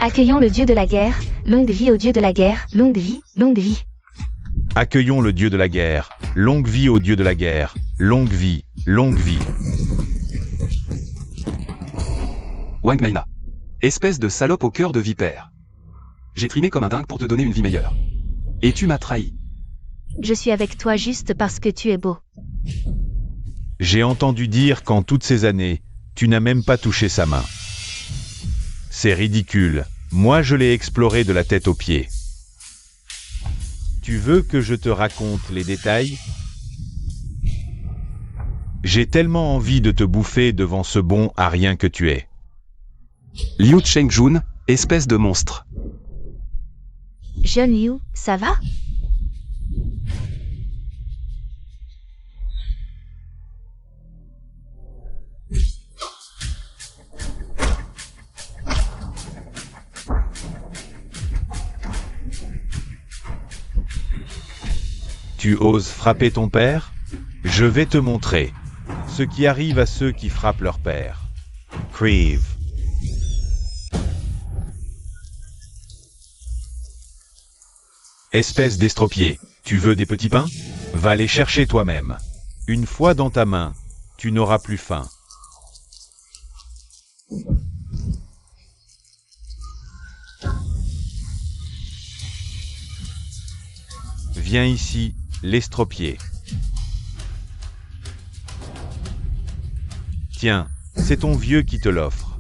Accueillons le dieu de la guerre, longue vie au dieu de la guerre, longue vie, longue vie. Accueillons le dieu de la guerre. Longue vie au dieu de la guerre. Longue vie, longue vie. Wang Maina. Espèce de salope au cœur de vipère. J'ai trimé comme un dingue pour te donner une vie meilleure. Et tu m'as trahi. Je suis avec toi juste parce que tu es beau. J'ai entendu dire qu'en toutes ces années, tu n'as même pas touché sa main. C'est ridicule. Moi je l'ai exploré de la tête aux pieds. Tu veux que je te raconte les détails? J'ai tellement envie de te bouffer devant ce bon à rien que tu es. Liu Chengjun, espèce de monstre. Jeune Liu, ça va? Tu oses frapper ton père? Je vais te montrer. Ce qui arrive à ceux qui frappent leur père. Creve. Espèce d'estropié, tu veux des petits pains? Va les chercher toi-même. Une fois dans ta main, tu n'auras plus faim. Viens ici, l'estropié. Tiens, c'est ton vieux qui te l'offre.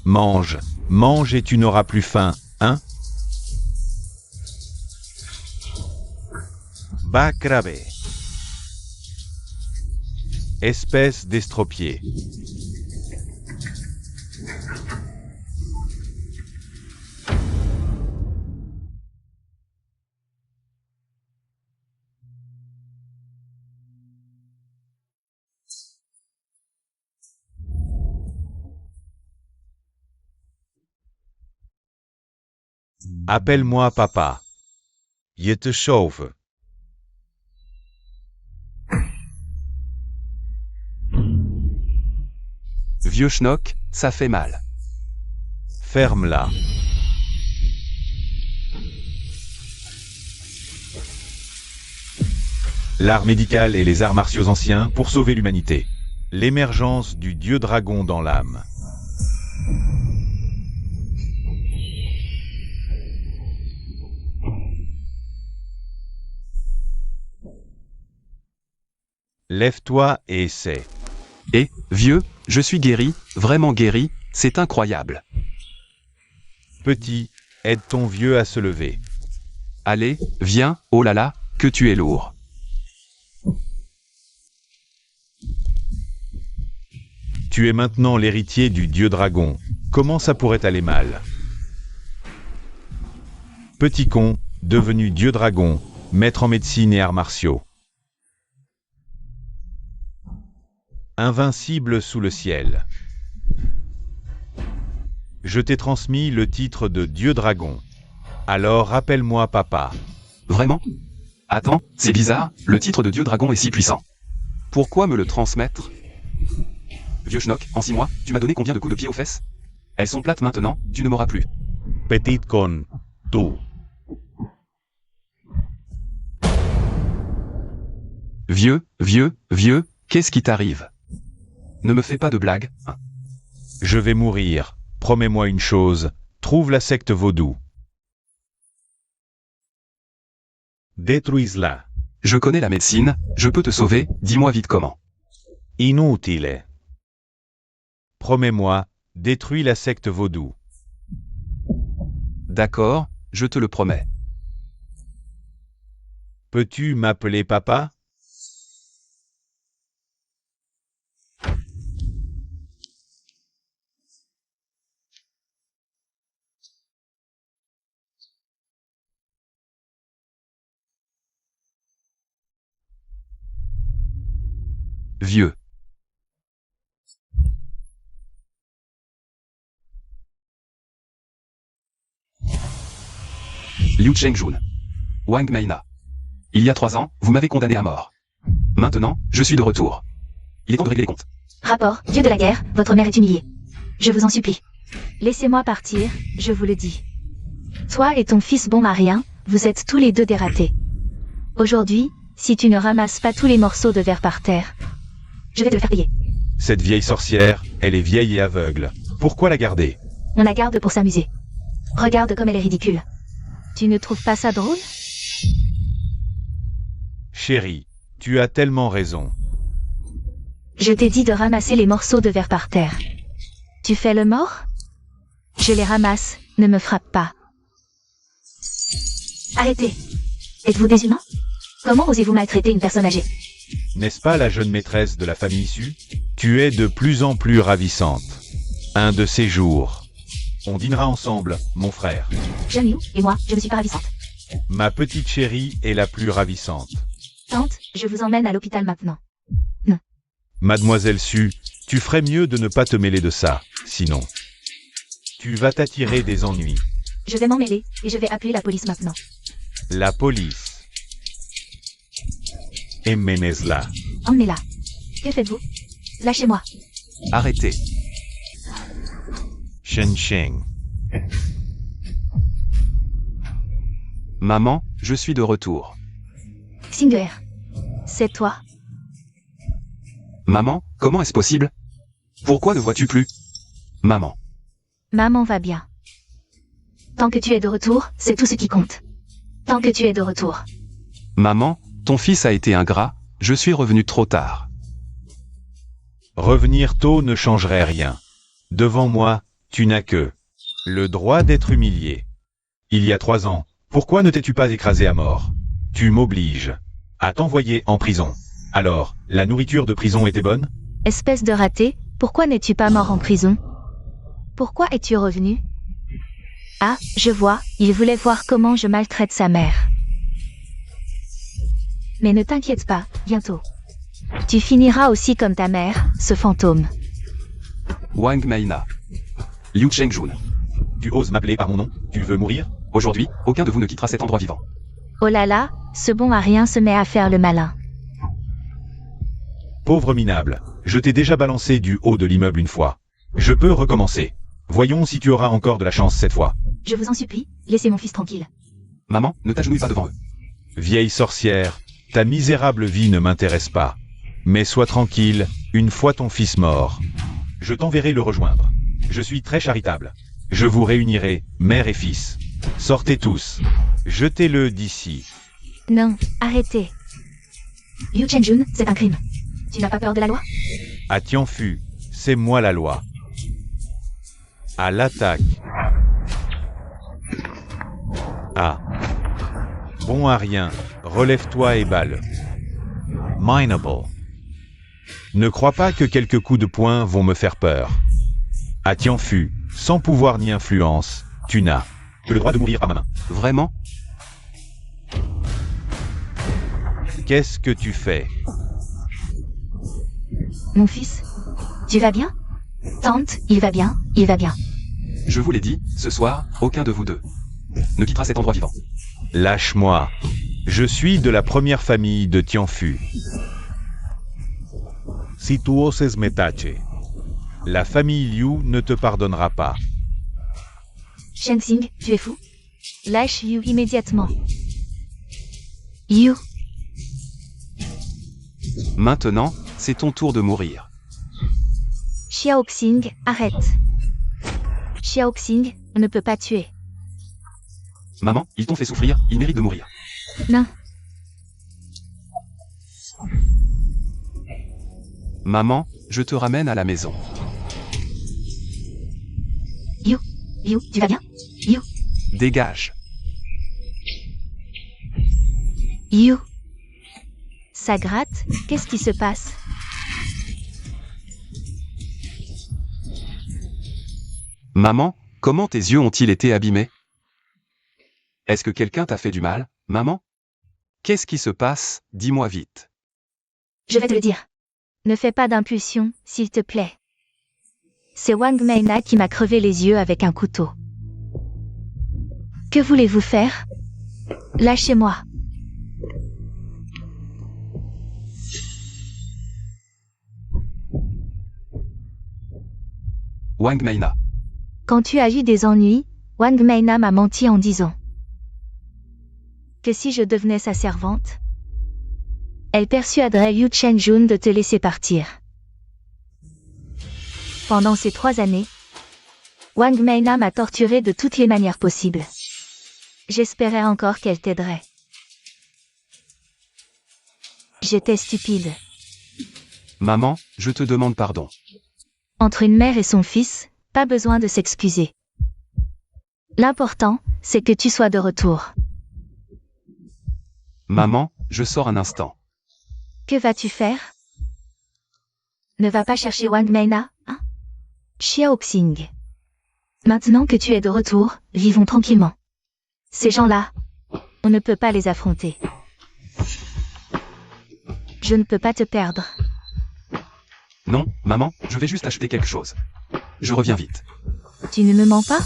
Mange, mange et tu n'auras plus faim, hein? Bacrabe. Espèce d'estropié. Appelle-moi papa. Je te sauve. Vieux schnock, ça fait mal. Ferme-la. L'art médical et les arts martiaux anciens pour sauver l'humanité. L'émergence du dieu dragon dans l'âme. Lève-toi et essaie. Et, vieux, je suis guéri, vraiment guéri, c'est incroyable. Petit, aide ton vieux à se lever. Allez, viens, oh là là, que tu es lourd. Tu es maintenant l'héritier du dieu dragon. Comment ça pourrait aller mal? Petit con, devenu dieu dragon, maître en médecine et arts martiaux. Invincible sous le ciel. Je t'ai transmis le titre de dieu dragon. Alors rappelle-moi papa. Vraiment? Attends, c'est bizarre, le titre de dieu dragon est si puissant. Pourquoi me le transmettre? Vieux schnock, en 6 mois, tu m'as donné combien de coups de pied aux fesses? Elles sont plates maintenant, tu ne m'auras plus. Petite con, tout. Vieux, qu'est-ce qui t'arrive? Ne me fais pas de blagues, hein. Je vais mourir. Promets-moi une chose. Trouve la secte vaudou. Détruise-la. Je connais la médecine, je peux te sauver, dis-moi vite comment. Inutile. Promets-moi, détruis la secte vaudou. D'accord, je te le promets. Peux-tu m'appeler papa? Vieux. Liu Chengjun. Wang Maina. Il y a 3 ans, vous m'avez condamné à mort. Maintenant, je suis de retour. Il est temps de régler les comptes. Rapport, dieu de la guerre, votre mère est humiliée. Je vous en supplie. Laissez-moi partir, je vous le dis. Toi et ton fils bon à rien, vous êtes tous les deux des ratés. Aujourd'hui, si tu ne ramasses pas tous les morceaux de verre par terre, je vais te le faire payer. Cette vieille sorcière, elle est vieille et aveugle. Pourquoi la garder? On la garde pour s'amuser. Regarde comme elle est ridicule. Tu ne trouves pas ça drôle? Chérie, tu as tellement raison. Je t'ai dit de ramasser les morceaux de verre par terre. Tu fais le mort? Je les ramasse, ne me frappe pas. Arrêtez. Êtes-vous des humains? Comment osez-vous maltraiter une personne âgée? N'est-ce pas la jeune maîtresse de la famille Su? Tu es de plus en plus ravissante. Un de ces jours, on dînera ensemble, mon frère. Jeune Liu, et moi, je ne suis pas ravissante. Ma petite chérie est la plus ravissante. Tante, je vous emmène à l'hôpital maintenant. Mademoiselle Su, tu ferais mieux de ne pas te mêler de ça, sinon tu vas t'attirer des ennuis. Je vais m'en mêler, et je vais appeler la police maintenant. La police. Emmenez-la. Emmenez-la. Que faites-vous? Lâchez-moi. Arrêtez. Shen Sheng. Maman, je suis de retour. Singer. C'est toi. Maman, comment est-ce possible? Pourquoi ne vois-tu plus? Maman. Maman va bien. Tant que tu es de retour, c'est tout ce qui compte. Tant que tu es de retour. Maman, ton fils a été ingrat, je suis revenu trop tard. Revenir tôt ne changerait rien. Devant moi, tu n'as que le droit d'être humilié. Il y a 3 ans, pourquoi ne t'es-tu pas écrasé à mort? Tu m'obliges à t'envoyer en prison. Alors, la nourriture de prison était bonne? Espèce de raté, pourquoi n'es-tu pas mort en prison? Pourquoi es-tu revenu? Ah, je vois, il voulait voir comment je maltraite sa mère. Mais ne t'inquiète pas, bientôt. Tu finiras aussi comme ta mère, ce fantôme. Wang Meina. Liu Chengjun. Tu oses m'appeler par mon nom? Tu veux mourir? Aujourd'hui, aucun de vous ne quittera cet endroit vivant. Oh là là, ce bon à rien se met à faire le malin. Pauvre minable, je t'ai déjà balancé du haut de l'immeuble une fois. Je peux recommencer. Voyons si tu auras encore de la chance cette fois. Je vous en supplie, laissez mon fils tranquille. Maman, ne t'agenouille pas devant eux. Vieille sorcière, ta misérable vie ne m'intéresse pas. Mais sois tranquille, une fois ton fils mort, je t'enverrai le rejoindre. Je suis très charitable. Je vous réunirai, mère et fils. Sortez tous. Jetez-le d'ici. Non, arrêtez. Liu Chenjun, c'est un crime. Tu n'as pas peur de la loi? À Tianfu, c'est moi la loi. À l'attaque. Ah. Bon à rien, relève-toi et balle. Mineable. Ne crois pas que quelques coups de poing vont me faire peur. À Tianfu, sans pouvoir ni influence, tu n'as que le droit de mourir à ma main. Vraiment? Qu'est-ce que tu fais? Mon fils, tu vas bien? Tante, il va bien, il va bien. Je vous l'ai dit, ce soir, aucun de vous deux ne quittera cet endroit vivant. Lâche-moi. Je suis de la première famille de Tianfu. Si tu oses me tacher, la famille Liu ne te pardonnera pas. Shen Xing, tu es fou? Lâche Yu immédiatement. Yu, Maintenant, c'est ton tour de mourir. Xiaoxing, arrête. Xiaoxing ne peut pas tuer. Maman, ils t'ont fait souffrir, ils méritent de mourir. Non, Maman, je te ramène à la maison. Yu, tu vas bien? Yu, Dégage. Yu. Ça gratte, qu'est-ce qui se passe? Maman, comment tes yeux ont-ils été abîmés? Est-ce que quelqu'un t'a fait du mal, maman? Qu'est-ce qui se passe? Dis-moi vite. Je vais te le dire. Ne fais pas d'impulsion, s'il te plaît. C'est Wang Meina qui m'a crevé les yeux avec un couteau. Que voulez-vous faire? Lâchez-moi. Wang Meina. Quand tu as eu des ennuis, Wang Meina m'a menti en disant que si je devenais sa servante, elle persuaderait Liu Chenjun de te laisser partir. Pendant ces 3 années, Wang Meina m'a torturé de toutes les manières possibles. J'espérais encore qu'elle t'aiderait. J'étais stupide. Maman, je te demande pardon. Entre une mère et son fils, pas besoin de s'excuser. L'important, c'est que tu sois de retour. Maman, je sors un instant. Que vas-tu faire? Ne va pas chercher Wang Meina, hein? Xiaoxing. Maintenant que tu es de retour, vivons tranquillement. Ces gens-là, on ne peut pas les affronter. Je ne peux pas te perdre. Non, maman, je vais juste acheter quelque chose. Je reviens vite. Tu ne me mens pas?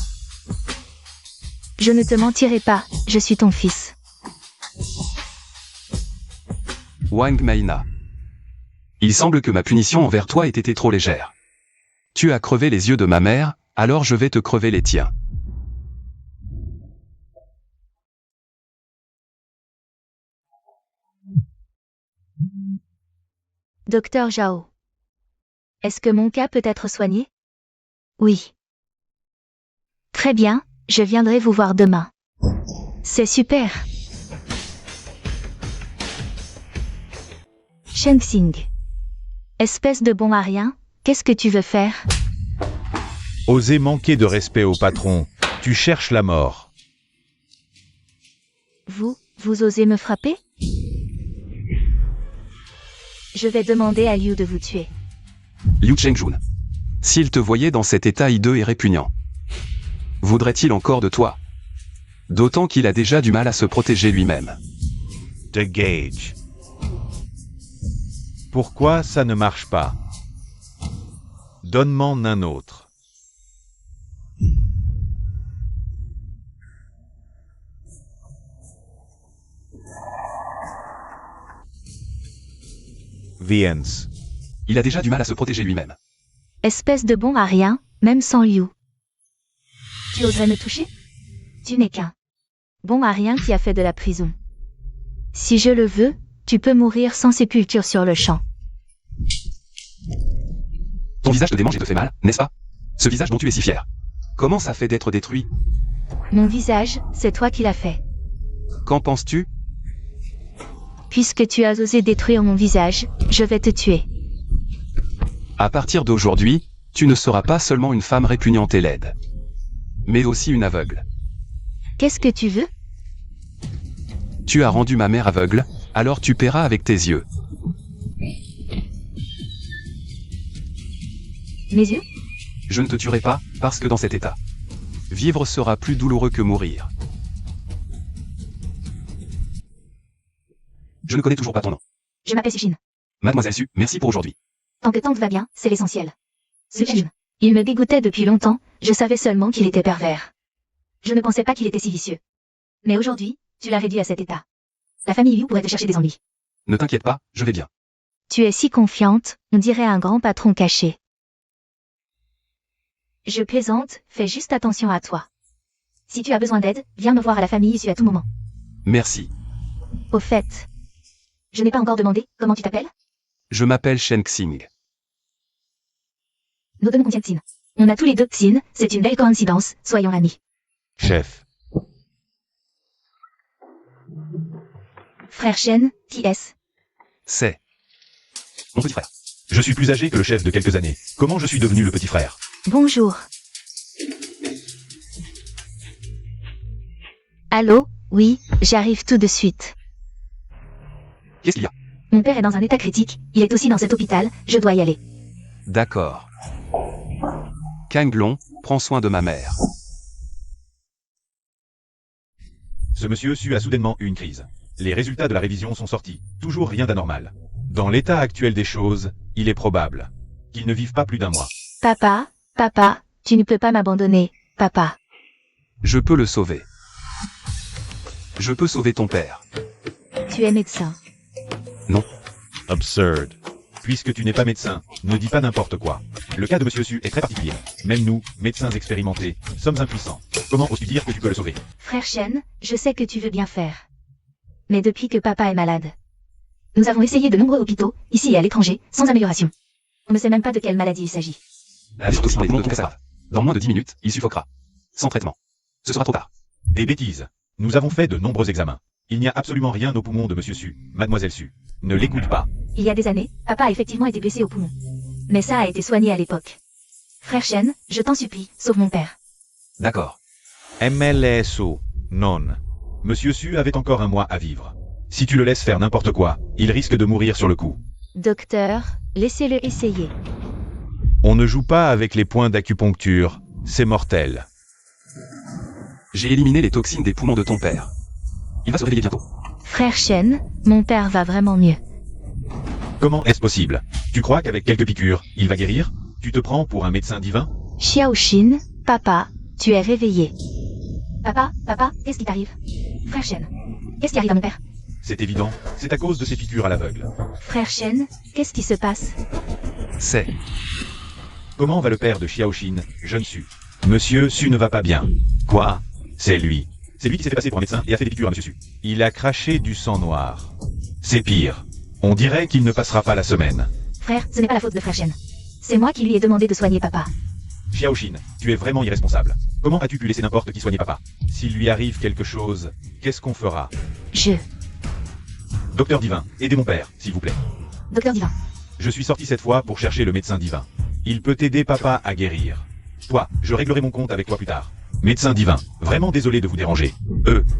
Je ne te mentirai pas, je suis ton fils. Wang Meina. Il semble que ma punition envers toi ait été trop légère. Tu as crevé les yeux de ma mère, alors je vais te crever les tiens. Docteur Zhao. Est-ce que mon cas peut être soigné? Oui. Très bien, je viendrai vous voir demain. C'est super. Shengxing. Espèce de bon à rien, qu'est-ce que tu veux faire? Oser manquer de respect au patron, tu cherches la mort. Vous osez me frapper? Je vais demander à Liu de vous tuer. Liu Chengjun. S'il te voyait dans cet état hideux et répugnant, voudrait-il encore de toi? D'autant qu'il a déjà du mal à se protéger lui-même. The Gage. Pourquoi ça ne marche pas? Donne-m'en un autre. Viens. Il a déjà du mal à se protéger lui-même. Espèce de bon à rien, même sans Liu. Tu oserais me toucher? Tu n'es qu'un bon à rien qui a fait de la prison. Si je le veux, tu peux mourir sans sépulture sur le champ. Ton visage te démange et te fait mal, n'est-ce pas? Ce visage dont tu es si fier. Comment ça fait d'être détruit? Mon visage, c'est toi qui l'as fait. Qu'en penses-tu? Puisque tu as osé détruire mon visage, je vais te tuer. À partir d'aujourd'hui, tu ne seras pas seulement une femme répugnante et laide, mais aussi une aveugle. Qu'est-ce que tu veux? Tu as rendu ma mère aveugle, alors tu paieras avec tes yeux. Mes yeux? Je ne te tuerai pas, parce que dans cet état, vivre sera plus douloureux que mourir. Je ne connais toujours pas ton nom. Je m'appelle Suchin. Mademoiselle Su, merci pour aujourd'hui. Tant que tout va bien, c'est l'essentiel. Suchin. Il me dégoûtait depuis longtemps, je savais seulement qu'il était pervers. Je ne pensais pas qu'il était si vicieux. Mais aujourd'hui, tu l'as réduit à cet état. La famille Liu pourrait te chercher des ennuis. Ne t'inquiète pas, je vais bien. Tu es si confiante, on dirait un grand patron caché. Je plaisante, fais juste attention à toi. Si tu as besoin d'aide, viens me voir à la famille issue à tout moment. Merci. Au fait, je n'ai pas encore demandé comment tu t'appelles? Je m'appelle Shen Xing. Nos deux noms contiennent Xin. On a tous les deux Xin, c'est une belle coïncidence, soyons amis. Chef. Frère Shen, qui est-ce? C'est mon petit frère. Je suis plus âgé que le chef de quelques années. Comment je suis devenu le petit frère? Bonjour. Allô? Oui, j'arrive tout de suite. Qu'est-ce qu'il y a? Mon père est dans un état critique, il est aussi dans cet hôpital, je dois y aller. D'accord. Kang Long, prends soin de ma mère. Ce monsieur Su a soudainement eu une crise. Les résultats de la révision sont sortis. Toujours rien d'anormal. Dans l'état actuel des choses, il est probable qu'il ne vive pas plus d'un mois. Papa, tu ne peux pas m'abandonner, papa. Je peux le sauver. Je peux sauver ton père. Tu es médecin. Non. Absurd. Puisque tu n'es pas médecin, ne dis pas n'importe quoi. Le cas de Monsieur Su est très particulier. Même nous, médecins expérimentés, sommes impuissants. Comment oses-tu dire que tu peux le sauver? Frère Shen, je sais que tu veux bien faire. Mais depuis que papa est malade, nous avons essayé de nombreux hôpitaux, ici et à l'étranger, sans amélioration. On ne sait même pas de quelle maladie il s'agit. La surtoxine des poumons très grave. Dans moins de 10 minutes, il suffoquera. Sans traitement. Ce sera trop tard. Des bêtises. Nous avons fait de nombreux examens. Il n'y a absolument rien aux poumons de Monsieur Su, Mademoiselle Su. Ne l'écoute pas. Il y a des années, papa a effectivement été blessé au poumon. Mais ça a été soigné à l'époque. Frère Shen, je t'en supplie, sauve mon père. D'accord. MLSO. Non. Monsieur Su avait encore un mois à vivre. Si tu le laisses faire n'importe quoi, il risque de mourir sur le coup. Docteur, laissez-le essayer. On ne joue pas avec les points d'acupuncture, c'est mortel. J'ai éliminé les toxines des poumons de ton père. Il va se réveiller bientôt. Frère Shen, mon père va vraiment mieux. Comment est-ce possible? Tu crois qu'avec quelques piqûres, il va guérir? Tu te prends pour un médecin divin? Xiaoxin, papa, tu es réveillé. Papa, qu'est-ce qui t'arrive? Frère Shen, qu'est-ce qui arrive à mon père? C'est évident, c'est à cause de ces piqûres à l'aveugle. Frère Shen, qu'est-ce qui se passe? C'est. Comment va le père de Xiaoxin, jeune Su? Monsieur Su ne va pas bien. Quoi? C'est lui. C'est lui qui s'est fait passer pour un médecin et a fait des piqûres à Monsieur Su. Il a craché du sang noir. C'est pire. On dirait qu'il ne passera pas la semaine. Frère, ce n'est pas la faute de Frère Shen. C'est moi qui lui ai demandé de soigner papa. Xiaoxin, tu es vraiment irresponsable. Comment as-tu pu laisser n'importe qui soigner papa? S'il lui arrive quelque chose, qu'est-ce qu'on fera? Docteur divin, aidez mon père, s'il vous plaît. Docteur divin. Je suis sorti cette fois pour chercher le médecin divin. Il peut aider papa à guérir. Toi, je réglerai mon compte avec toi plus tard. Médecin divin, vraiment désolé de vous déranger.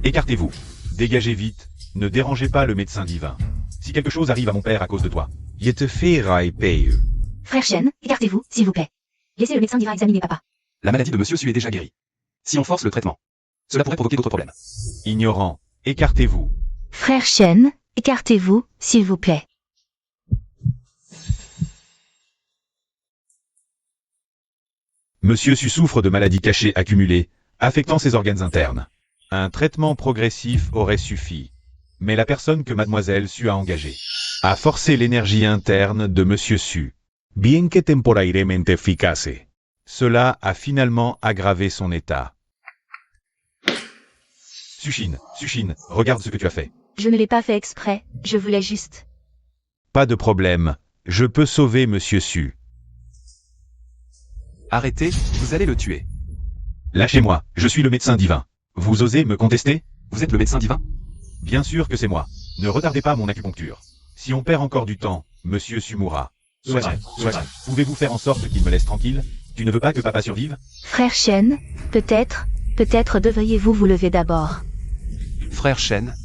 Écartez-vous. Dégagez vite, ne dérangez pas le médecin divin. Si quelque chose arrive à mon père à cause de toi. Je te ferai payer. Frère Shen, écartez-vous, s'il vous plaît. Laissez le médecin divin examiner papa. La maladie de Monsieur Su est déjà guérie. Si on force le traitement, cela pourrait provoquer d'autres problèmes. Ignorant, écartez-vous. Frère Shen, écartez-vous, s'il vous plaît. Monsieur Su souffre de maladies cachées accumulées, affectant ses organes internes. Un traitement progressif aurait suffi. Mais la personne que Mademoiselle Su a engagée a forcé l'énergie interne de Monsieur Su. Bien que temporariamente efficace. Cela a finalement aggravé son état. Sushine, regarde ce que tu as fait. Je ne l'ai pas fait exprès, je voulais juste. Pas de problème, je peux sauver Monsieur Su. Arrêtez, vous allez le tuer. Lâchez-moi, je suis le médecin divin. Vous osez me contester? Vous êtes le médecin divin? Bien sûr que c'est moi. Ne retardez pas mon acupuncture. Si on perd encore du temps, Monsieur Su mourra. Soit. Pouvez-vous faire en sorte qu'il me laisse tranquille? Tu ne veux pas que papa survive? Frère Shen, peut-être devriez-vous vous lever d'abord. Frère Shen.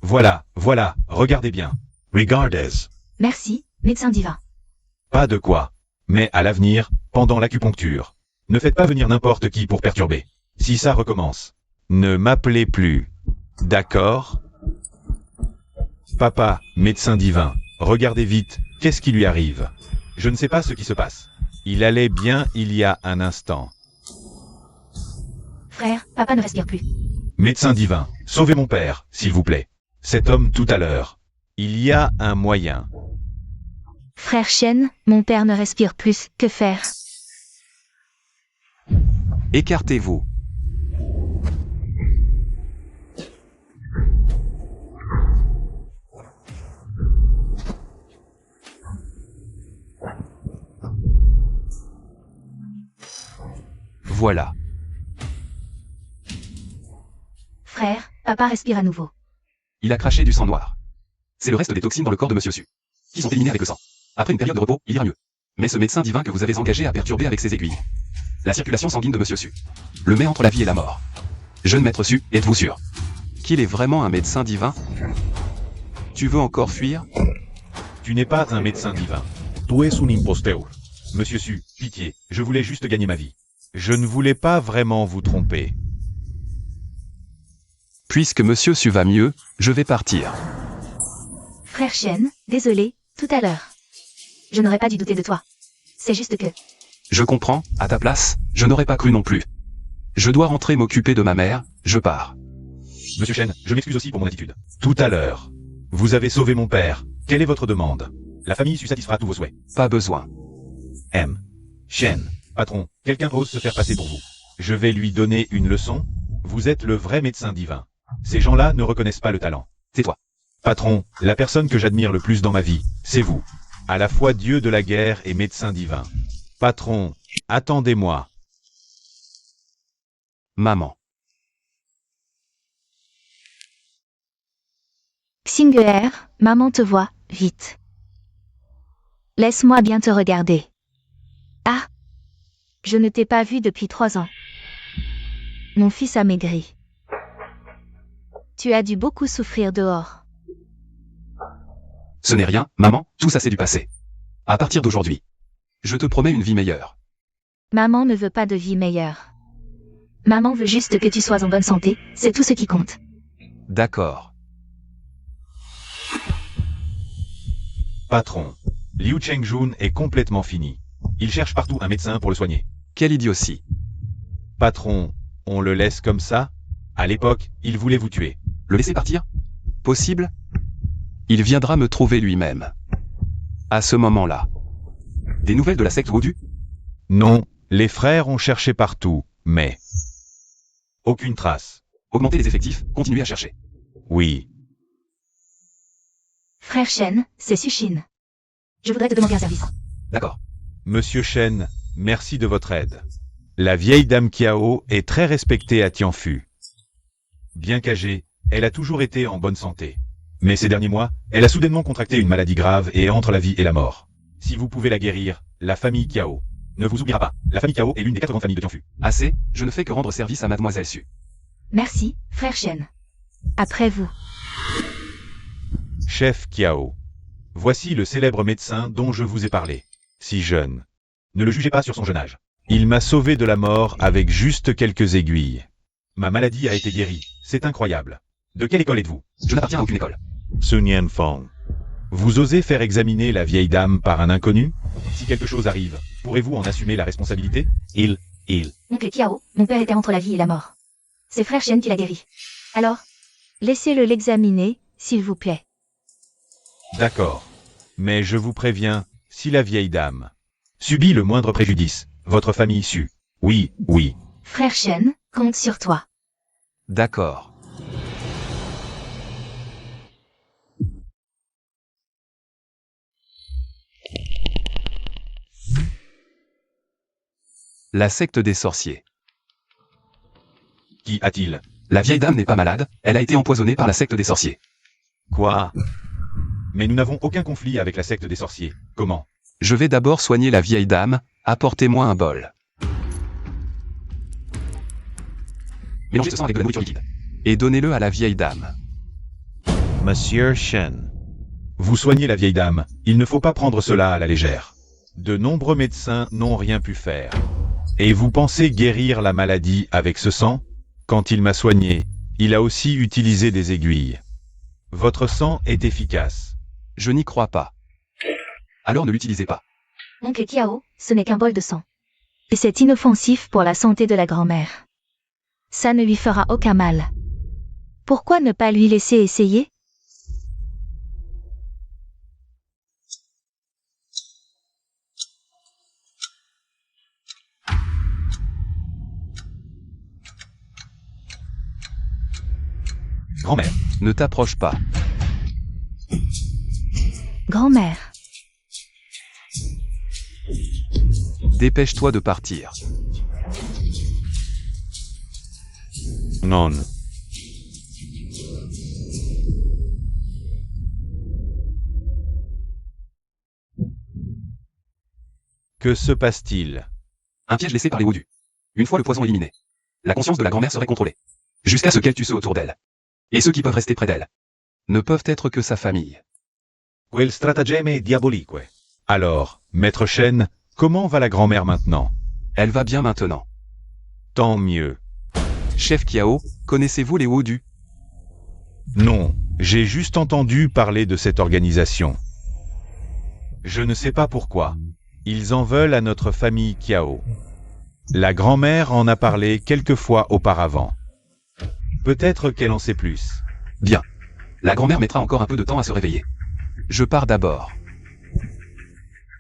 Voilà, regardez bien. Regardez. Merci, médecin divin. Pas de quoi. Mais à l'avenir, pendant l'acupuncture, ne faites pas venir n'importe qui pour perturber. Si ça recommence. Ne m'appelez plus. D'accord? Papa, médecin divin, regardez vite, qu'est-ce qui lui arrive? Je ne sais pas ce qui se passe. Il allait bien il y a un instant. Frère, papa ne respire plus. Médecin divin, sauvez mon père, s'il vous plaît. Cet homme tout à l'heure. Il y a un moyen. Frère Shen, mon père ne respire plus, que faire? Écartez-vous. Voilà. Frère, papa respire à nouveau. Il a craché du sang noir. C'est le reste des toxines dans le corps de Monsieur Su, qui sont éliminées avec le sang. Après une période de repos, il ira mieux. Mais ce médecin divin que vous avez engagé a perturbé avec ses aiguilles la circulation sanguine de Monsieur Su. Le met entre la vie et la mort. Jeune maître Su, êtes-vous sûr qu'il est vraiment un médecin divin? Tu veux encore fuir? Tu n'es pas un médecin divin. Tu es un imposteur. Monsieur Su, pitié, je voulais juste gagner ma vie. Je ne voulais pas vraiment vous tromper. Puisque Monsieur Su va mieux, je vais partir. Frère Shen, désolé, tout à l'heure. Je n'aurais pas dû douter de toi. C'est juste que... Je comprends, à ta place, je n'aurais pas cru non plus. Je dois rentrer m'occuper de ma mère, je pars. Monsieur Shen, je m'excuse aussi pour mon attitude. Tout à l'heure. Vous avez sauvé mon père. Quelle est votre demande? La famille Su satisfera tous vos souhaits. Pas besoin. M. Shen. Patron, quelqu'un ose se faire passer pour vous. Je vais lui donner une leçon. Vous êtes le vrai médecin divin. Ces gens-là ne reconnaissent pas le talent. Tais-toi. Patron, la personne que j'admire le plus dans ma vie, c'est vous. À la fois dieu de la guerre et médecin divin. Patron, attendez-moi. Maman. Xinguer, maman te voit, vite. Laisse-moi bien te regarder. Ah! Je ne t'ai pas vu depuis 3 ans. Mon fils a maigri. Tu as dû beaucoup souffrir dehors. Ce n'est rien, maman, tout ça c'est du passé. À partir d'aujourd'hui, je te promets une vie meilleure. Maman ne veut pas de vie meilleure. Maman veut juste que tu sois en bonne santé, c'est tout ce qui compte. D'accord. Patron, Liu Chengjun est complètement fini. Il cherche partout un médecin pour le soigner. Quelle idiotie. Patron, on le laisse comme ça? À l'époque, il voulait vous tuer. Le laisser partir? Possible? Il viendra me trouver lui-même. À ce moment-là. Des nouvelles de la secte Wodu? Non, les frères ont cherché partout, mais... aucune trace. Augmenter les effectifs, continuer à chercher. Oui. Frère Shen, c'est Sushin. Je voudrais te demander un service. D'accord. Monsieur Shen, merci de votre aide. La vieille dame Kiao est très respectée à Tianfu. Bien qu'âgée, elle a toujours été en bonne santé. Mais ces derniers mois, elle a soudainement contracté une maladie grave et est entre la vie et la mort. Si vous pouvez la guérir, la famille Kiao ne vous oubliera pas. La famille Kiao est l'une des 4 grandes familles de Tianfu. Assez, je ne fais que rendre service à mademoiselle Su. Merci, frère Shen. Après vous. Chef Kiao. Voici le célèbre médecin dont je vous ai parlé. Si jeune. Ne le jugez pas sur son jeune âge. Il m'a sauvé de la mort avec juste quelques aiguilles. Ma maladie a été guérie. C'est incroyable. De quelle école êtes-vous? Je n'appartiens à aucune école. Sun Yanfang. Vous osez faire examiner la vieille dame par un inconnu? Si quelque chose arrive, pourrez-vous en assumer la responsabilité? Il. Oncle Kiao, mon père était entre la vie et la mort. C'est frère Shen qui l'a guéri. Alors, laissez-le l'examiner, s'il vous plaît. D'accord. Mais je vous préviens, si la vieille dame subit le moindre préjudice, votre famille Su. Oui. Frère Shen, compte sur toi. D'accord. La secte des sorciers. Qu'y a-t-il? La vieille dame n'est pas malade, elle a été empoisonnée par la secte des sorciers. Quoi? Mais nous n'avons aucun conflit avec la secte des sorciers. Comment? Je vais d'abord soigner la vieille dame, apportez-moi un bol. Mélangez ce sang avec de la nourriture liquide. Et donnez-le à la vieille dame. Monsieur Shen. Vous soignez la vieille dame, il ne faut pas prendre cela à la légère. De nombreux médecins n'ont rien pu faire. Et vous pensez guérir la maladie avec ce sang? Quand il m'a soigné, il a aussi utilisé des aiguilles. Votre sang est efficace. Je n'y crois pas. Alors ne l'utilisez pas. Oncle Kiao, ce n'est qu'un bol de sang. Et c'est inoffensif pour la santé de la grand-mère. Ça ne lui fera aucun mal. Pourquoi ne pas lui laisser essayer? Grand-mère. Ne t'approche pas. Grand-mère. Dépêche-toi de partir. Non. Que se passe-t-il? Un piège laissé par les Wodu. Une fois le poison éliminé, la conscience de la grand-mère serait contrôlée. Jusqu'à ce qu'elle tue ceux autour d'elle. Et ceux qui peuvent rester près d'elle ne peuvent être que sa famille. Quel stratagème diabolique. Alors, maître Shen, comment va la grand-mère maintenant? Elle va bien maintenant. Tant mieux. Chef Kiao, connaissez-vous les Wodu? Non, j'ai juste entendu parler de cette organisation. Je ne sais pas pourquoi. Ils en veulent à notre famille Kiao. La grand-mère en a parlé quelques fois auparavant. Peut-être qu'elle en sait plus. Bien. La grand-mère mettra encore un peu de temps à se réveiller. Je pars d'abord.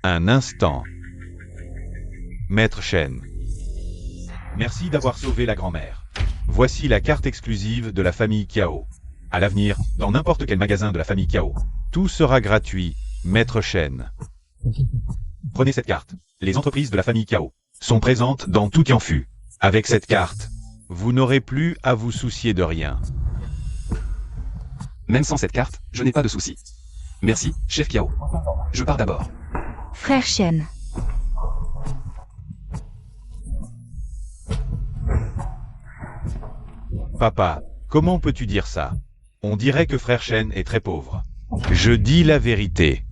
Un instant. Maître Shen. Merci d'avoir sauvé la grand-mère. Voici la carte exclusive de la famille Kiao. À l'avenir, dans n'importe quel magasin de la famille Kiao, tout sera gratuit, Maître Shen. Prenez cette carte. Les entreprises de la famille Kiao sont présentes dans tout Tianfu. Avec cette carte, vous n'aurez plus à vous soucier de rien. Même sans cette carte, je n'ai pas de soucis. Merci, chef Kiao. Je pars d'abord. Frère Shen. Papa, comment peux-tu dire ça? On dirait que frère Shen est très pauvre. Je dis la vérité.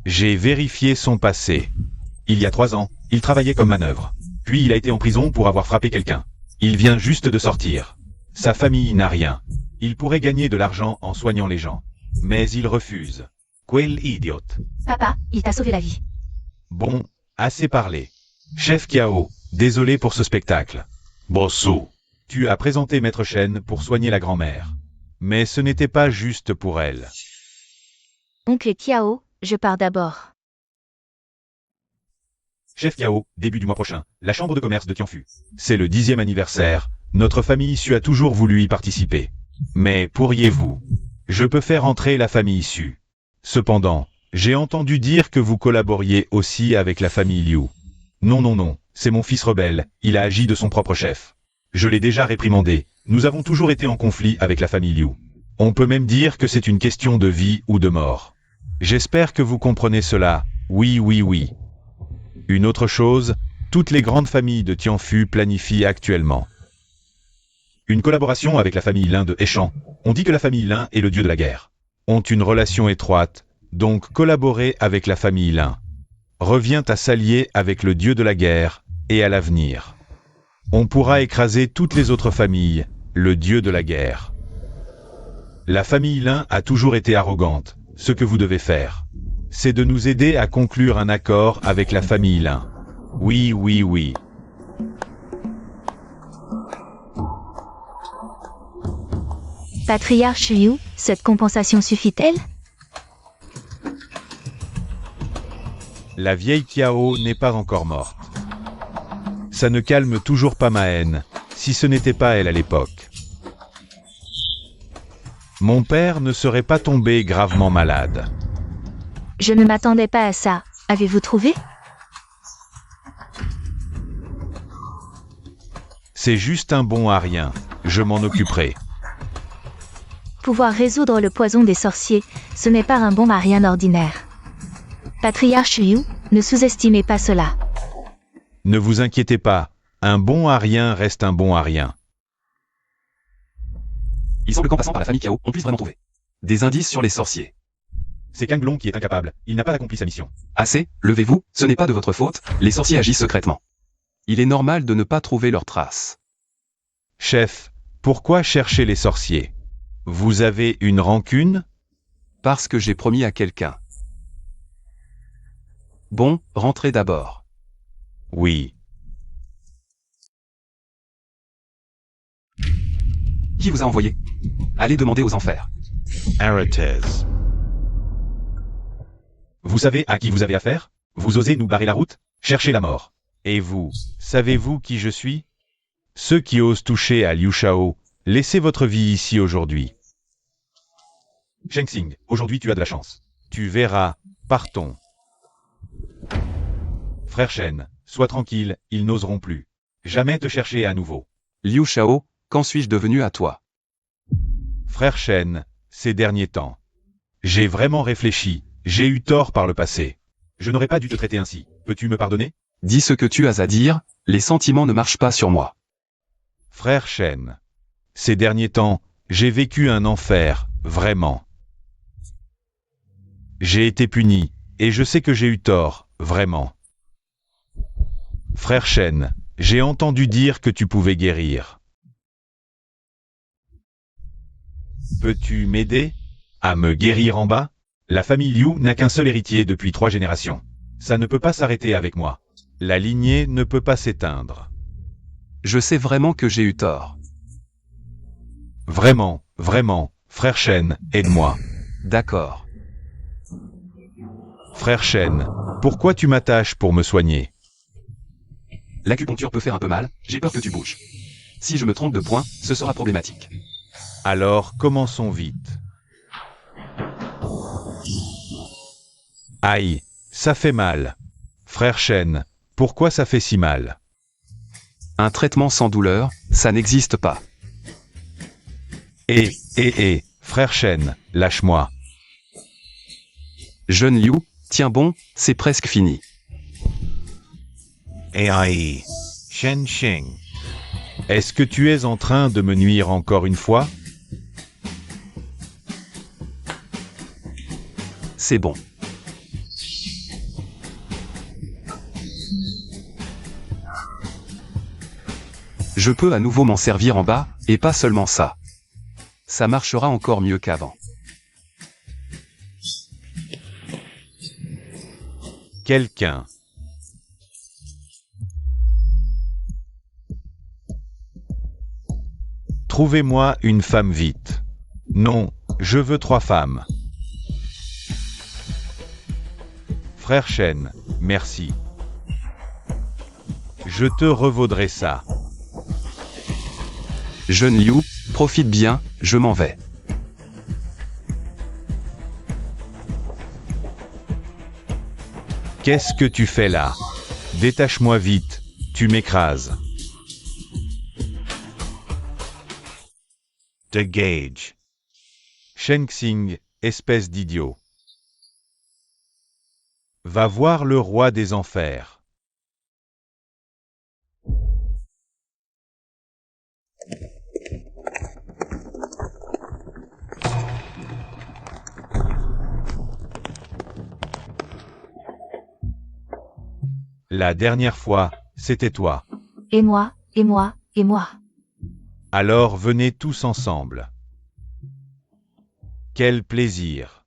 J'ai vérifié son passé. Il y a 3 ans, il travaillait comme manœuvre. Puis il a été en prison pour avoir frappé quelqu'un. Il vient juste de sortir. Sa famille n'a rien. Il pourrait gagner de l'argent en soignant les gens. Mais il refuse. Quel idiote. Papa, il t'a sauvé la vie. Bon, assez parlé. Chef Kiao, désolé pour ce spectacle. Bossou. Tu as présenté Maître Shen pour soigner la grand-mère. Mais ce n'était pas juste pour elle. Oncle Kiao, je pars d'abord. Chef Kiao, début du mois prochain, la chambre de commerce de Tianfu. C'est le 10e anniversaire. Notre famille issue a toujours voulu y participer. Mais pourriez-vous? Je peux faire entrer la famille issue. Cependant, j'ai entendu dire que vous collaboriez aussi avec la famille Liu. Non, c'est mon fils rebelle, il a agi de son propre chef. Je l'ai déjà réprimandé, nous avons toujours été en conflit avec la famille Liu. On peut même dire que c'est une question de vie ou de mort. J'espère que vous comprenez cela, oui. Une autre chose, toutes les grandes familles de Tianfu planifient actuellement une collaboration avec la famille Lin de Heishan. On dit que la famille Lin est le dieu de la guerre. Ont une relation étroite, donc collaborer avec la famille Lin revient à s'allier avec le dieu de la guerre, et à l'avenir. On pourra écraser toutes les autres familles, le dieu de la guerre. La famille Lin a toujours été arrogante. Ce que vous devez faire, c'est de nous aider à conclure un accord avec la famille Lin. Oui. Patriarche Liu, cette compensation suffit-elle? La vieille Kiao n'est pas encore morte. Ça ne calme toujours pas ma haine, si ce n'était pas elle à l'époque. Mon père ne serait pas tombé gravement malade. Je ne m'attendais pas à ça. Avez-vous trouvé? C'est juste un bon à rien, je m'en occuperai. Pouvoir résoudre le poison des sorciers, ce n'est pas un bon à rien ordinaire. Patriarche Liu, ne sous-estimez pas cela. Ne vous inquiétez pas, un bon à rien reste un bon à rien. Il semble qu'en passant par la famille Kiao, on puisse vraiment trouver des indices sur les sorciers. C'est Kang Long qui est incapable, il n'a pas accompli sa mission. Assez, levez-vous, ce n'est pas de votre faute, les sorciers agissent secrètement. Il est normal de ne pas trouver leurs traces. Chef, pourquoi chercher les sorciers? Vous avez une rancune? Parce que j'ai promis à quelqu'un. Bon, rentrez d'abord. Oui. Qui vous a envoyé? Allez demander aux enfers. Aratez. Vous savez à qui vous avez affaire? Vous osez nous barrer la route? Cherchez la mort. Et vous, savez-vous qui je suis? Ceux qui osent toucher à Liu Shao, laissez votre vie ici aujourd'hui. Sheng Xing, aujourd'hui tu as de la chance. Tu verras, partons. Frère Shen, sois tranquille, ils n'oseront plus jamais te chercher à nouveau. Liu Shao, quand suis-je devenu à toi? Frère Shen, ces derniers temps, j'ai vraiment réfléchi, j'ai eu tort par le passé. Je n'aurais pas dû te traiter ainsi, peux-tu me pardonner? Dis ce que tu as à dire, les sentiments ne marchent pas sur moi. Frère Shen, ces derniers temps, j'ai vécu un enfer, vraiment. J'ai été puni, et je sais que j'ai eu tort, vraiment. Frère Shen, j'ai entendu dire que tu pouvais guérir. Peux-tu m'aider à me guérir en bas? La famille Liu n'a qu'un seul héritier depuis 3 générations. Ça ne peut pas s'arrêter avec moi. La lignée ne peut pas s'éteindre. Je sais vraiment que j'ai eu tort. Vraiment, Frère Shen, aide-moi. D'accord. Frère Shen, pourquoi tu m'attaches pour me soigner? L'acupuncture peut faire un peu mal, j'ai peur que tu bouges. Si je me trompe de point, ce sera problématique. Alors, commençons vite. Aïe, ça fait mal. Frère Shen, pourquoi ça fait si mal? Un traitement sans douleur, ça n'existe pas. Frère Shen, lâche-moi. Jeune Liu, tiens bon, c'est presque fini. AI. Shen Xing. Est-ce que tu es en train de me nuire encore une fois? C'est bon. Je peux à nouveau m'en servir en bas, et pas seulement ça. Ça marchera encore mieux qu'avant. Quelqu'un. Trouvez-moi une femme vite. Non, je veux 3 femmes. Frère Shen, merci. Je te revaudrai ça. Jeune Liu, profite bien, je m'en vais. Qu'est-ce que tu fais là? Détache-moi vite, tu m'écrases. The Gage. Shen Xing, espèce d'idiot. Va voir le roi des enfers. La dernière fois, c'était toi. Et moi, et moi, et moi. Alors venez tous ensemble. Quel plaisir.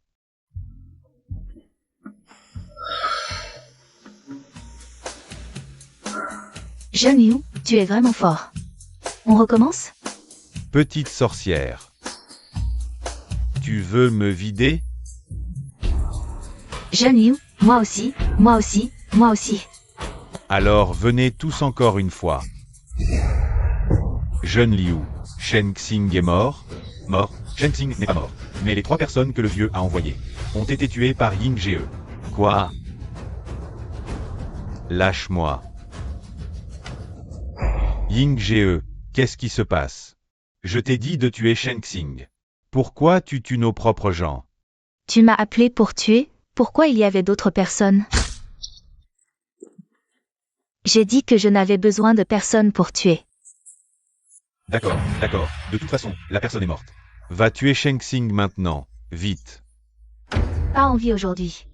Jeune Liu, tu es vraiment fort. On recommence? Petite sorcière. Tu veux me vider? Jeune Liu, moi aussi, moi aussi, moi aussi. Alors venez tous encore une fois. Jeune Liu, Shen Xing est mort. Mort, Shen Xing n'est pas mort. Mais les 3 personnes que le vieux a envoyées ont été tuées par Ying Ge. Quoi? Lâche-moi. Ying Ge, qu'est-ce qui se passe? Je t'ai dit de tuer Shen Xing. Pourquoi tu tues nos propres gens? Tu m'as appelé pour tuer, pourquoi il y avait d'autres personnes? J'ai dit que je n'avais besoin de personne pour tuer. D'accord. De toute façon, la personne est morte. Va tuer Shen Xing maintenant, vite. Pas envie aujourd'hui.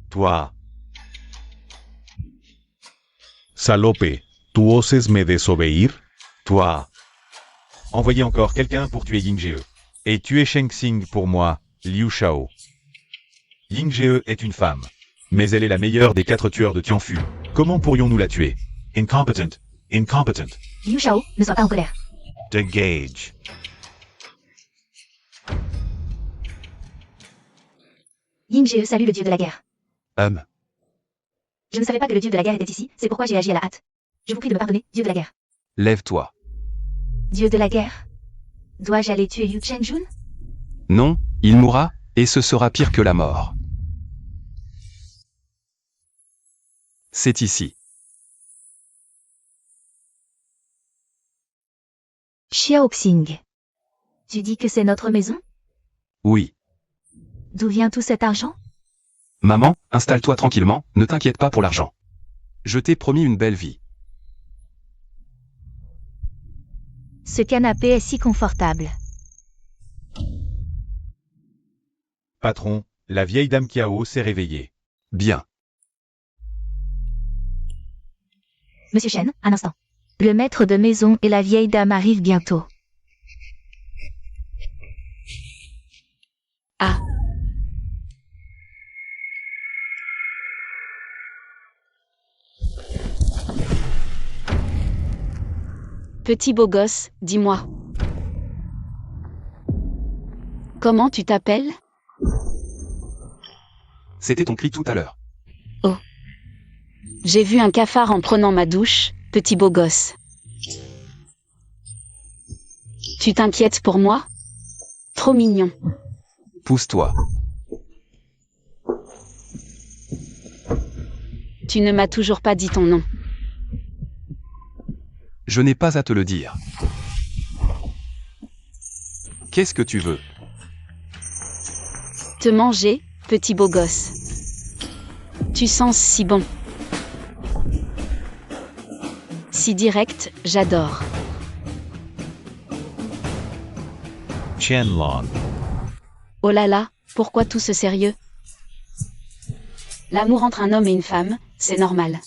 Toi. Salope, ¿tú oses me desobeir? Toi. Envoyez encore quelqu'un pour tuer Ying Ge. Et tuer Shen Xing pour moi, Liu Shao. Ying Ge est une femme. Mais elle est la meilleure des 4 tueurs de Tianfu. Comment pourrions-nous la tuer? Incompetent. Liu Shao, ne sois pas en colère. The Gage. Ying Ge salue le dieu de la guerre. Je ne savais pas que le dieu de la guerre était ici, c'est pourquoi j'ai agi à la hâte. Je vous prie de me pardonner, dieu de la guerre. Lève-toi. Dieu de la guerre. Dois-je aller tuer Yu Chenjun? Non, il mourra, et ce sera pire que la mort. C'est ici. Xiaoxing. Tu dis que c'est notre maison? Oui. D'où vient tout cet argent? Maman, installe-toi tranquillement, ne t'inquiète pas pour l'argent. Je t'ai promis une belle vie. Ce canapé est si confortable. Patron, la vieille dame Kiao s'est réveillée. Bien. Monsieur Shen, un instant. Le maître de maison et la vieille dame arrivent bientôt. Ah. Petit beau gosse, dis-moi. Comment tu t'appelles? C'était ton cri tout à l'heure. J'ai vu un cafard en prenant ma douche, petit beau gosse. Tu t'inquiètes pour moi? Trop mignon. Pousse-toi. Tu ne m'as toujours pas dit ton nom. Je n'ai pas à te le dire. Qu'est-ce que tu veux? Te manger, petit beau gosse. Tu sens si bon. Si direct, j'adore. Qianlong. Oh là là, pourquoi tout ce sérieux? L'amour entre un homme et une femme, c'est normal.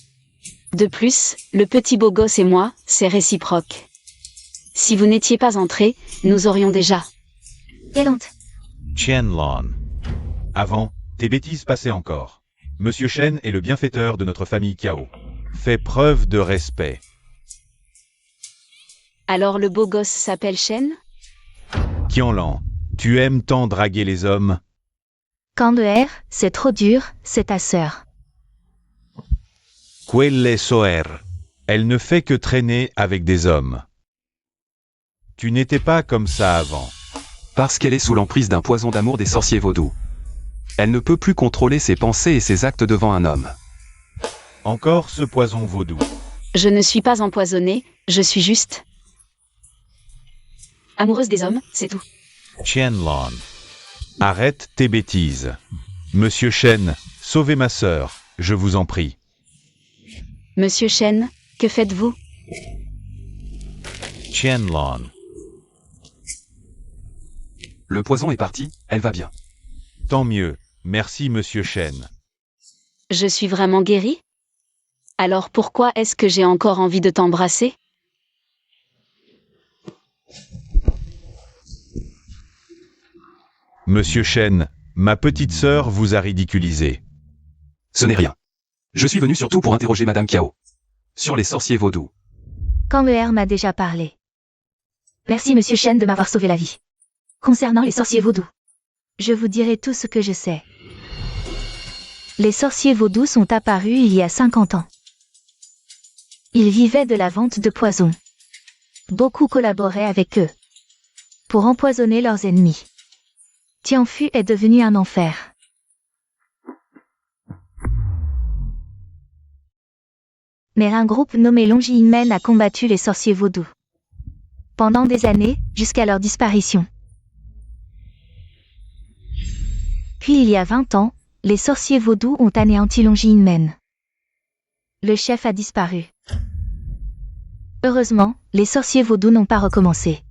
De plus, le petit beau gosse et moi, c'est réciproque. Si vous n'étiez pas entrés, nous aurions déjà. Quelle honte. Qianlong. Avant, tes bêtises passaient encore. Monsieur Shen est le bienfaiteur de notre famille Kiao. Fais preuve de respect. Alors le beau gosse s'appelle Shen? Qianlan, tu aimes tant draguer les hommes? Quand le R, c'est trop dur, c'est ta sœur. Quelle soer. Elle ne fait que traîner avec des hommes. Tu n'étais pas comme ça avant. Parce qu'elle est sous l'emprise d'un poison d'amour des sorciers vaudous. Elle ne peut plus contrôler ses pensées et ses actes devant un homme. Encore ce poison vaudou. Je ne suis pas empoisonnée, je suis juste amoureuse des hommes, c'est tout. Qianlong. Arrête tes bêtises. Monsieur Shen, sauvez ma sœur, je vous en prie. Monsieur Shen, que faites-vous? Qianlong. Le poison est parti, elle va bien. Tant mieux, merci Monsieur Shen. Je suis vraiment guérie? Alors pourquoi est-ce que j'ai encore envie de t'embrasser? Monsieur Shen, ma petite sœur vous a ridiculisé. Ce n'est rien. Je suis venu surtout pour interroger Madame Kiao. Sur les sorciers vaudous. Quand le R m'a déjà parlé. Merci Monsieur Shen de m'avoir sauvé la vie. Concernant les sorciers vaudous, je vous dirai tout ce que je sais. Les sorciers vaudous sont apparus il y a 50 ans. Ils vivaient de la vente de poison. Beaucoup collaboraient avec eux pour empoisonner leurs ennemis. Tianfu est devenu un enfer. Mais un groupe nommé Longi-Inmen a combattu les sorciers vaudous. Pendant des années, jusqu'à leur disparition. Puis il y a 20 ans, les sorciers vaudous ont anéanti Longi-Inmen. Le chef a disparu. Heureusement, les sorciers vaudous n'ont pas recommencé.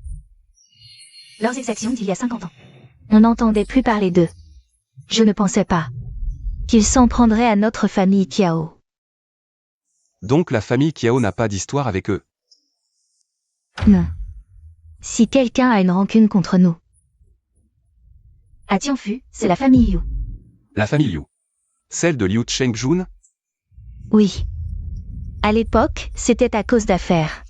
Leurs exactions d'il y a 50 ans. On n'entendait plus parler d'eux. Je ne pensais pas qu'ils s'en prendraient à notre famille Kiao. Donc la famille Kiao n'a pas d'histoire avec eux. Non. Si quelqu'un a une rancune contre nous. À Tianfu, c'est la famille Yu. La famille Liu. Celle de Liu Chengjun? Oui. À l'époque, c'était à cause d'affaires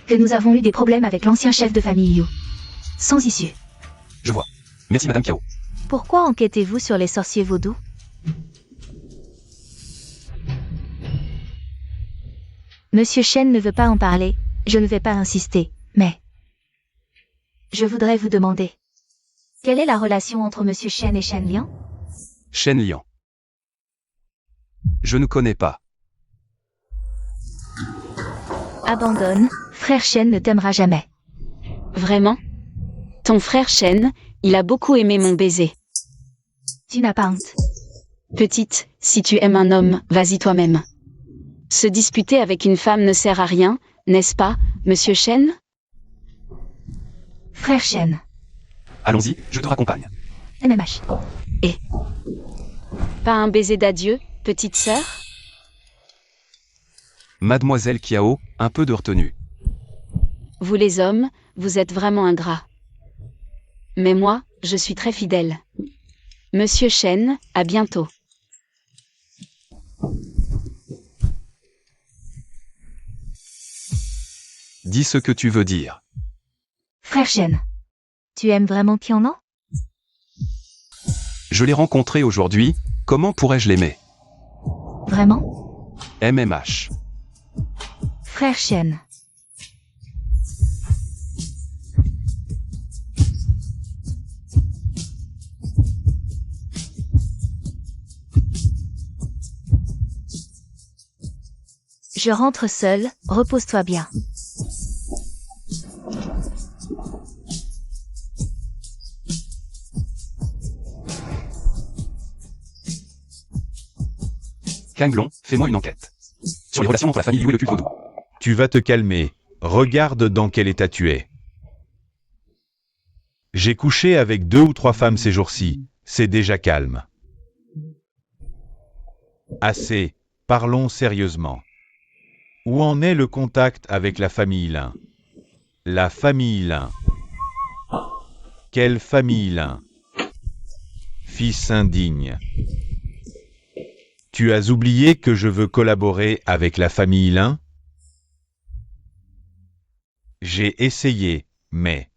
que nous avons eu des problèmes avec l'ancien chef de famille Yu. Sans issue. Je vois. Merci Madame Kiao. Pourquoi enquêtez-vous sur les sorciers vaudous? Monsieur Shen ne veut pas en parler, je ne vais pas insister, mais je voudrais vous demander. Quelle est la relation entre Monsieur Shen et Shen Liang? Shen Liang. Je ne connais pas. Abandonne, frère Shen ne t'aimera jamais. Vraiment? Ton frère Shen, il a beaucoup aimé mon baiser. Tu n'as pas honte. Petite, si tu aimes un homme, vas-y toi-même. Se disputer avec une femme ne sert à rien, n'est-ce pas, Monsieur Shen? Frère Shen. Allons-y, je te raccompagne. MMH. Pas un baiser d'adieu, petite sœur? Mademoiselle Kiao, un peu de retenue. Vous les hommes, vous êtes vraiment ingrats. Mais moi, je suis très fidèle. Monsieur Shen, à bientôt. Dis ce que tu veux dire. Frère Shen. Tu aimes vraiment Qianlan? Je l'ai rencontré aujourd'hui, comment pourrais-je l'aimer? Vraiment? MMH. Frère Chen. Je rentre seul, repose-toi bien. Kanglon, fais-moi une enquête. Sur les relations entre la famille Liu et le culte vaudou. Tu vas te calmer, regarde dans quel état tu es. J'ai couché avec 2 ou 3 femmes ces jours-ci, c'est déjà calme. Assez, parlons sérieusement. Où en est le contact avec la famille Lin? La famille Lin. Quelle famille Lin? Fils indigne. Tu as oublié que je veux collaborer avec la famille Lin? J'ai essayé, mais...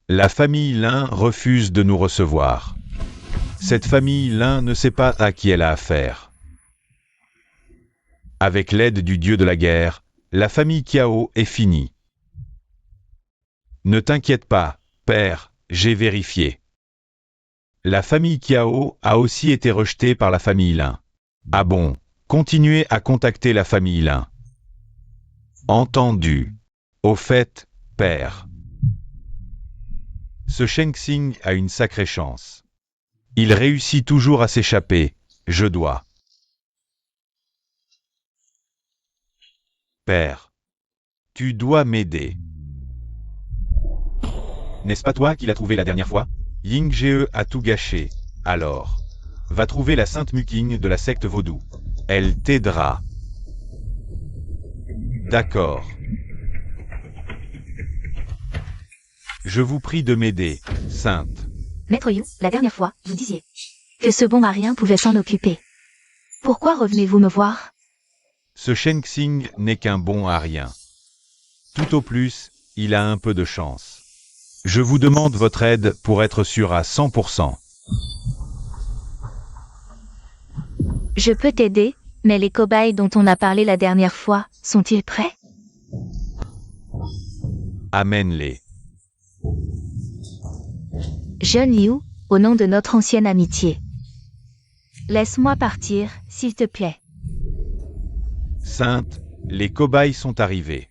La famille Lin refuse de nous recevoir. Cette famille Lin ne sait pas à qui elle a affaire. Avec l'aide du dieu de la guerre, la famille Kiao est finie. Ne t'inquiète pas, père, j'ai vérifié. La famille Kiao a aussi été rejetée par la famille Lin. Ah bon, continuez à contacter la famille Lin. Entendu. Au fait, père. Ce Shengxing a une sacrée chance. Il réussit toujours à s'échapper, je dois. Père. Tu dois m'aider. N'est-ce pas toi qui l'as trouvé la dernière fois? Ying Ge a tout gâché. Alors, va trouver la sainte Muking de la secte vaudou. Elle t'aidera. D'accord. Je vous prie de m'aider, sainte. Maître Yu, la dernière fois, vous disiez que ce bon Arien pouvait s'en occuper. Pourquoi revenez-vous me voir? Ce Shengxing n'est qu'un bon à rien. Tout au plus, il a un peu de chance. Je vous demande votre aide pour être sûr à 100%. Je peux t'aider, mais les cobayes dont on a parlé la dernière fois, sont-ils prêts? Amène-les. Jeune Yu, au nom de notre ancienne amitié. Laisse-moi partir, s'il te plaît. Sainte, les cobayes sont arrivés.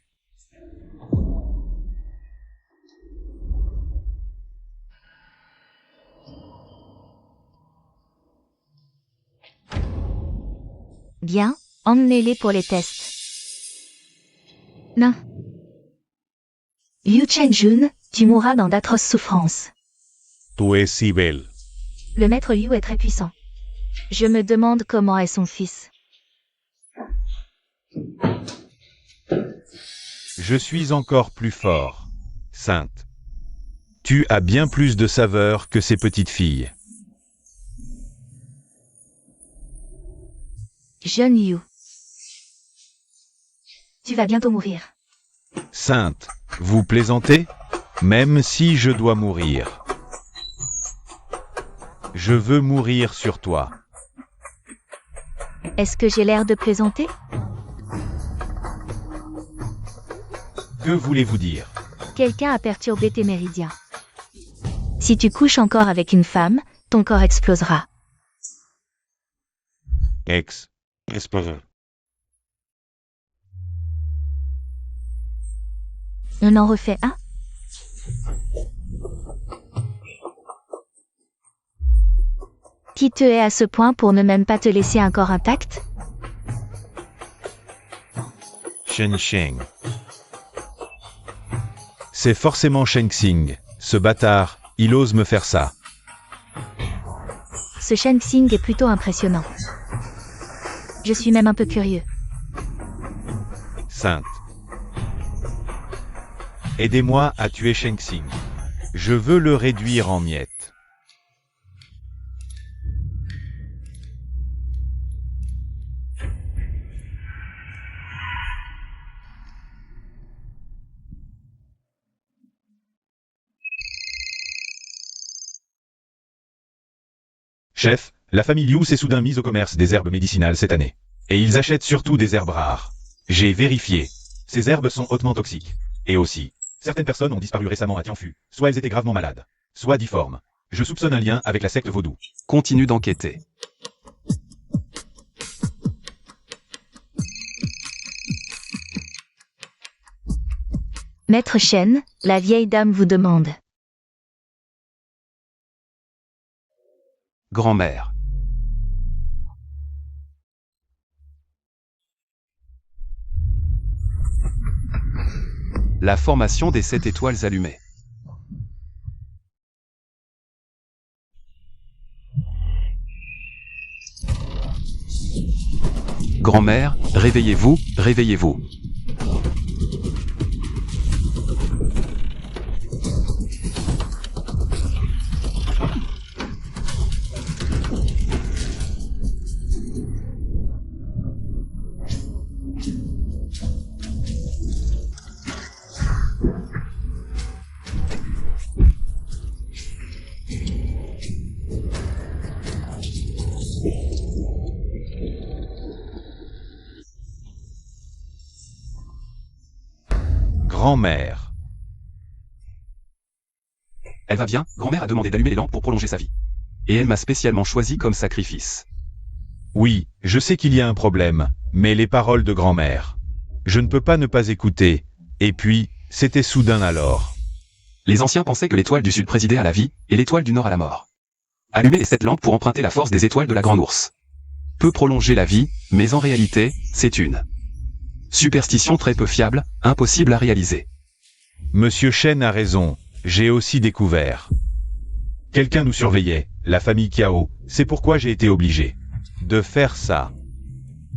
Bien, emmenez-les pour les tests. Non. Yu Chenjun, tu mourras dans d'atroces souffrances. Tu es si belle. Le maître Yu est très puissant. Je me demande comment est son fils. Je suis encore plus fort. Sainte. Tu as bien plus de saveur que ces petites filles. Jeune Yu. Tu vas bientôt mourir. Sainte, vous plaisantez? Même si je dois mourir. Je veux mourir sur toi. Est-ce que j'ai l'air de plaisanter? Que voulez-vous dire? Quelqu'un a perturbé tes méridiens. Si tu couches encore avec une femme, ton corps explosera. Explosion. On en refait un? Qui te hait à ce point pour ne même pas te laisser un corps intact? Sheng. C'est forcément Shengxing. Ce bâtard, il ose me faire ça. Ce Shengxing est plutôt impressionnant. Je suis même un peu curieux. Sainte. Aidez-moi à tuer Shengxing. Je veux le réduire en miettes. Chef, la famille Liu s'est soudain mise au commerce des herbes médicinales cette année. Et ils achètent surtout des herbes rares. J'ai vérifié. Ces herbes sont hautement toxiques. Et aussi, certaines personnes ont disparu récemment à Tianfu. Soit elles étaient gravement malades, soit difformes. Je soupçonne un lien avec la secte vaudou. Continue d'enquêter. Maître Shen, la vieille dame vous demande. Grand-mère. La formation des 7 étoiles allumées. Grand-mère, réveillez-vous, réveillez-vous. Grand-mère. Elle va bien, grand-mère a demandé d'allumer les lampes pour prolonger sa vie. Et elle m'a spécialement choisi comme sacrifice. Oui, je sais qu'il y a un problème, mais les paroles de grand-mère. Je ne peux pas ne pas écouter. Et puis, c'était soudain alors. Les anciens pensaient que l'étoile du sud présidait à la vie, et l'étoile du nord à la mort. Allumer les 7 lampes pour emprunter la force des étoiles de la grande ours. Peut prolonger la vie, mais en réalité, c'est une superstition très peu fiable, impossible à réaliser. Monsieur Shen a raison, j'ai aussi découvert. Quelqu'un nous surveillait, la famille Kiao, c'est pourquoi j'ai été obligé de faire ça.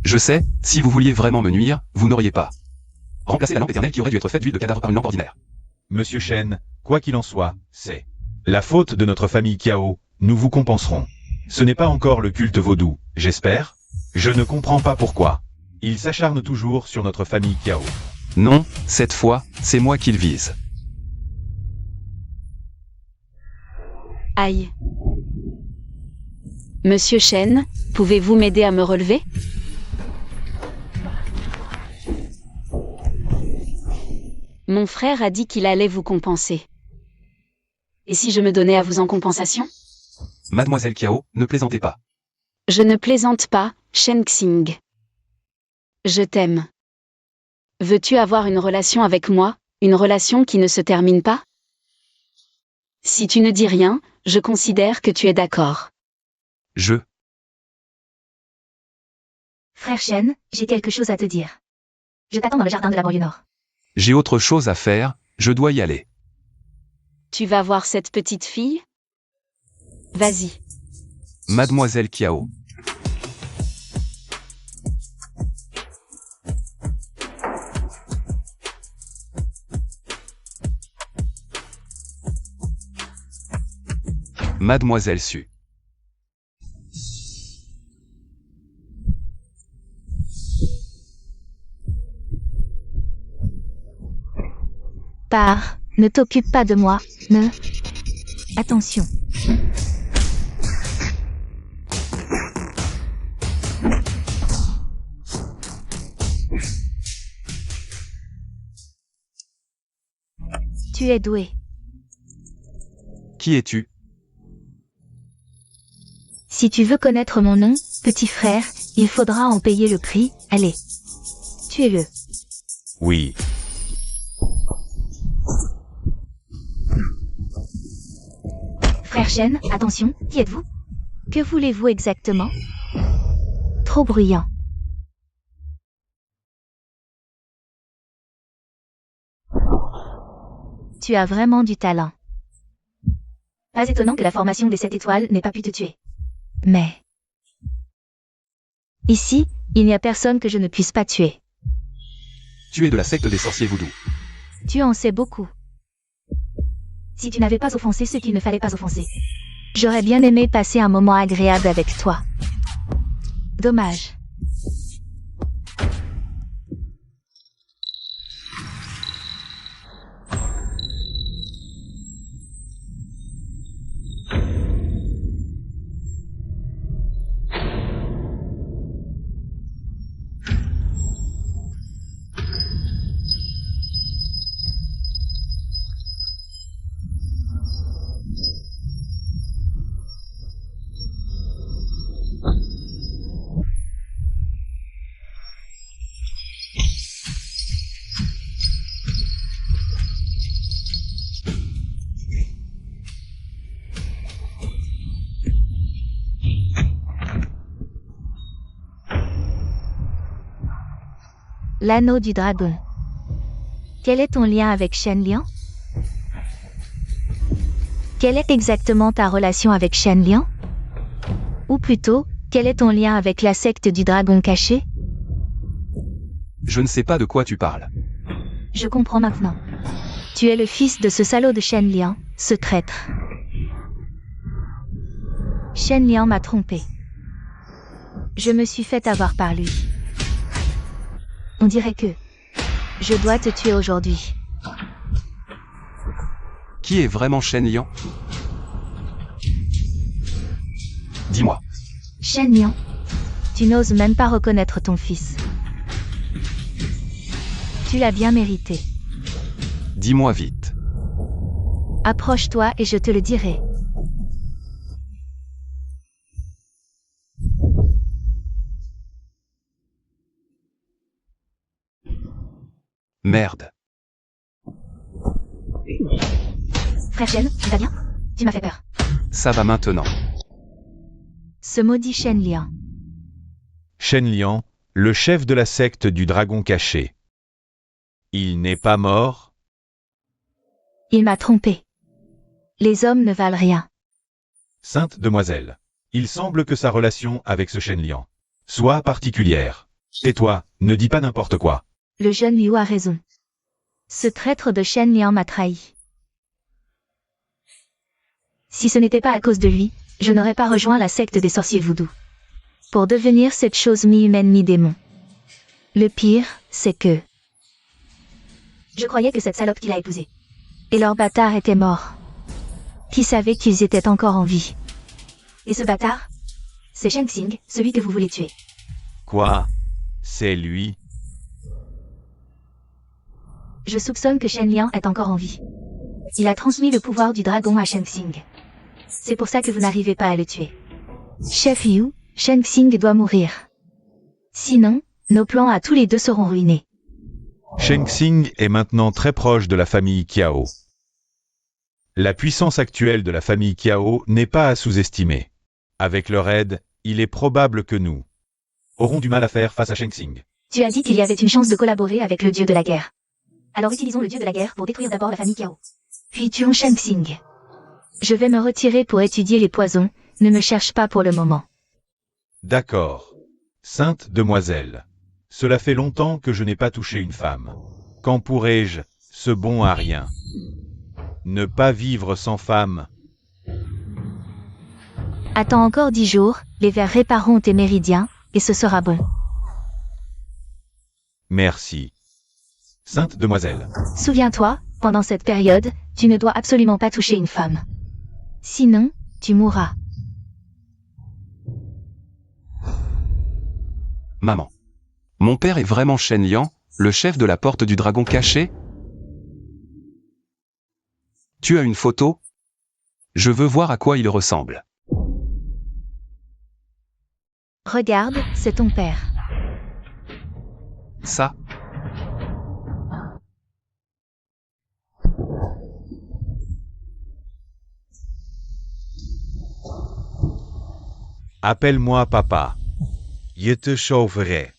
Je sais, si vous vouliez vraiment me nuire, vous n'auriez pas remplacé la lampe éternelle qui aurait dû être faite d'huile de cadavre par une lampe ordinaire. Monsieur Shen, quoi qu'il en soit, c'est la faute de notre famille Kiao, nous vous compenserons. Ce n'est pas encore le culte vaudou, j'espère. Je ne comprends pas pourquoi. Il s'acharne toujours sur notre famille Kiao. Non, cette fois, c'est moi qu'il vise. Aïe. Monsieur Shen, pouvez-vous m'aider à me relever? Mon frère a dit qu'il allait vous compenser. Et si je me donnais à vous en compensation? Mademoiselle Kiao, ne plaisantez pas. Je ne plaisante pas, Shen Xing. Je t'aime. Veux-tu avoir une relation avec moi, une relation qui ne se termine pas? Si tu ne dis rien, je considère que tu es d'accord. Frère Shen, j'ai quelque chose à te dire. Je t'attends dans le jardin de la banlieue nord. J'ai autre chose à faire, je dois y aller. Tu vas voir cette petite fille? Vas-y. Mademoiselle Kiao. Mademoiselle Su. Pars, ne t'occupe pas de moi, ne... Attention. Tu es doué. Qui es-tu? Si tu veux connaître mon nom, petit frère, il faudra en payer le prix, allez. Tuez-le. Oui. Frère Shen, attention, qui êtes-vous? Que voulez-vous exactement? Trop bruyant. Tu as vraiment du talent. Pas étonnant que la formation des 7 étoiles n'ait pas pu te tuer. Mais... Ici, il n'y a personne que je ne puisse pas tuer. Tu es de la secte des sorciers voodoo. Tu en sais beaucoup. Si tu n'avais pas offensé ceux qu'il ne fallait pas offenser. J'aurais bien aimé passer un moment agréable avec toi. Dommage. L'anneau du dragon. Quel est ton lien avec Shen Liang? Quelle est exactement ta relation avec Shen Liang? Ou plutôt, quel est ton lien avec la secte du dragon caché? Je ne sais pas de quoi tu parles. Je comprends maintenant. Tu es le fils de ce salaud de Shen Liang, ce traître. Shen Liang m'a trompé. Je me suis fait avoir par lui. On dirait que je dois te tuer aujourd'hui. Qui est vraiment Shen Liang? Dis-moi. Shen Liang, tu n'oses même pas reconnaître ton fils. Tu l'as bien mérité. Dis-moi vite. Approche-toi et je te le dirai. Merde. Frère Shen, tu vas bien? Tu m'as fait peur. Ça va maintenant. Ce maudit Shen Liang. Shen Liang, le chef de la secte du dragon caché. Il n'est pas mort? Il m'a trompé. Les hommes ne valent rien. Sainte demoiselle, il semble que sa relation avec ce Shen Liang soit particulière. Tais-toi, ne dis pas n'importe quoi. Le jeune Liu a raison. Ce traître de Shen Liang m'a trahi. Si ce n'était pas à cause de lui, je n'aurais pas rejoint la secte des sorciers voodoo. Pour devenir cette chose mi-humaine mi-démon. Le pire, c'est que... Je croyais que cette salope qu'il a épousée. Et leur bâtard était mort. Qui savait qu'ils étaient encore en vie? Et ce bâtard? C'est Shang Tsing, celui que vous voulez tuer. Quoi? C'est lui? Je soupçonne que Shen Liang est encore en vie. Il a transmis le pouvoir du dragon à Shang Tsing. C'est pour ça que vous n'arrivez pas à le tuer. Chef Yu, Shang Tsing doit mourir. Sinon, nos plans à tous les deux seront ruinés. Shang Tsing est maintenant très proche de la famille Kiao. La puissance actuelle de la famille Kiao n'est pas à sous-estimer. Avec leur aide, il est probable que nous aurons du mal à faire face à Shang Tsing. Tu as dit qu'il y avait une chance de collaborer avec le dieu de la guerre. Alors utilisons le dieu de la guerre pour détruire d'abord la famille Kiao. Puis tuons Shang Tsing. Je vais me retirer pour étudier les poisons, ne me cherche pas pour le moment. D'accord. Sainte demoiselle. Cela fait longtemps que je n'ai pas touché une femme. Quand pourrai-je, ce bon à rien? Ne pas vivre sans femme. Attends encore 10 jours, les vers répareront tes méridiens, et ce sera bon. Merci. Sainte demoiselle. Souviens-toi, pendant cette période, tu ne dois absolument pas toucher une femme. Sinon, tu mourras. Maman. Mon père est vraiment Shen Liang, le chef de la porte du dragon caché? Tu as une photo? Je veux voir à quoi il ressemble. Regarde, c'est ton père. Ça? Appelle-moi papa. Je te sauverai.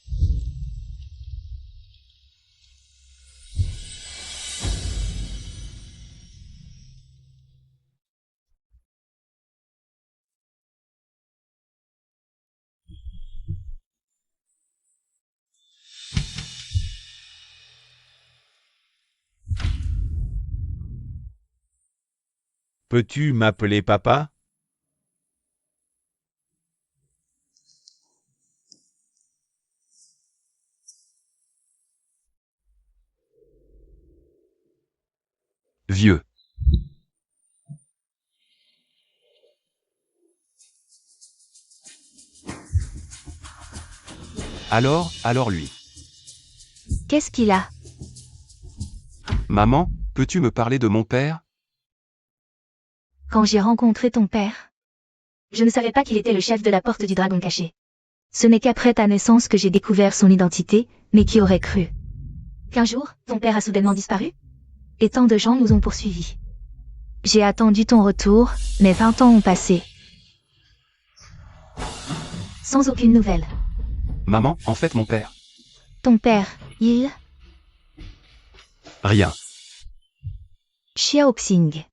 Peux-tu m'appeler papa? Vieux. Alors lui. Qu'est-ce qu'il a? Maman, peux-tu me parler de mon père? Quand j'ai rencontré ton père, je ne savais pas qu'il était le chef de la porte du dragon caché. Ce n'est qu'après ta naissance que j'ai découvert son identité, mais qui aurait cru qu'un jour, ton père a soudainement disparu? Et tant de gens nous ont poursuivis. J'ai attendu ton retour, mais 20 ans ont passé. Sans aucune nouvelle. Maman, en fait mon père. Ton père, Il, Rien. Xiaoxing.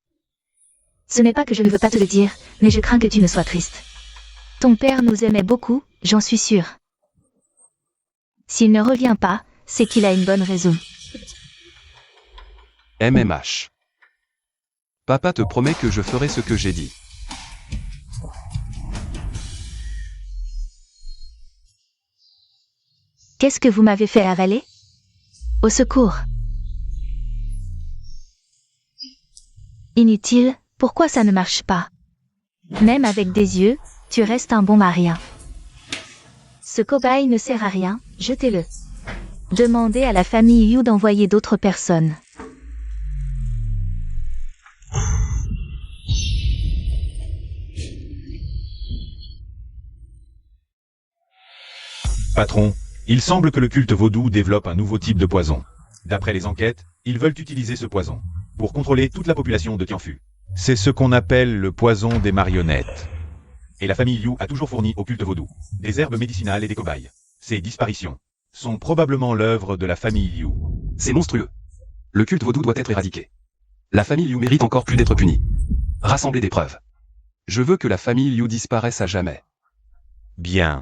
Ce n'est pas que je ne veux pas te le dire, mais je crains que tu ne sois triste. Ton père nous aimait beaucoup, j'en suis sûre. S'il ne revient pas, c'est qu'il a une bonne raison. MMH. Papa te promet que je ferai ce que j'ai dit. Qu'est-ce que vous m'avez fait avaler? Au secours. Inutile, pourquoi ça ne marche pas? Même avec des yeux, tu restes un bon marien. Ce cobaye ne sert à rien, jetez-le. Demandez à la famille Yu d'envoyer d'autres personnes. Patron, il semble que le culte vaudou développe un nouveau type de poison. D'après les enquêtes, ils veulent utiliser ce poison pour contrôler toute la population de Tianfu. C'est ce qu'on appelle le poison des marionnettes. Et la famille Liu a toujours fourni au culte vaudou des herbes médicinales et des cobayes. Ces disparitions sont probablement l'œuvre de la famille Liu. C'est monstrueux. Le culte vaudou doit être éradiqué. La famille Liu mérite encore plus d'être punie. Rassemblez des preuves. Je veux que la famille Liu disparaisse à jamais. Bien.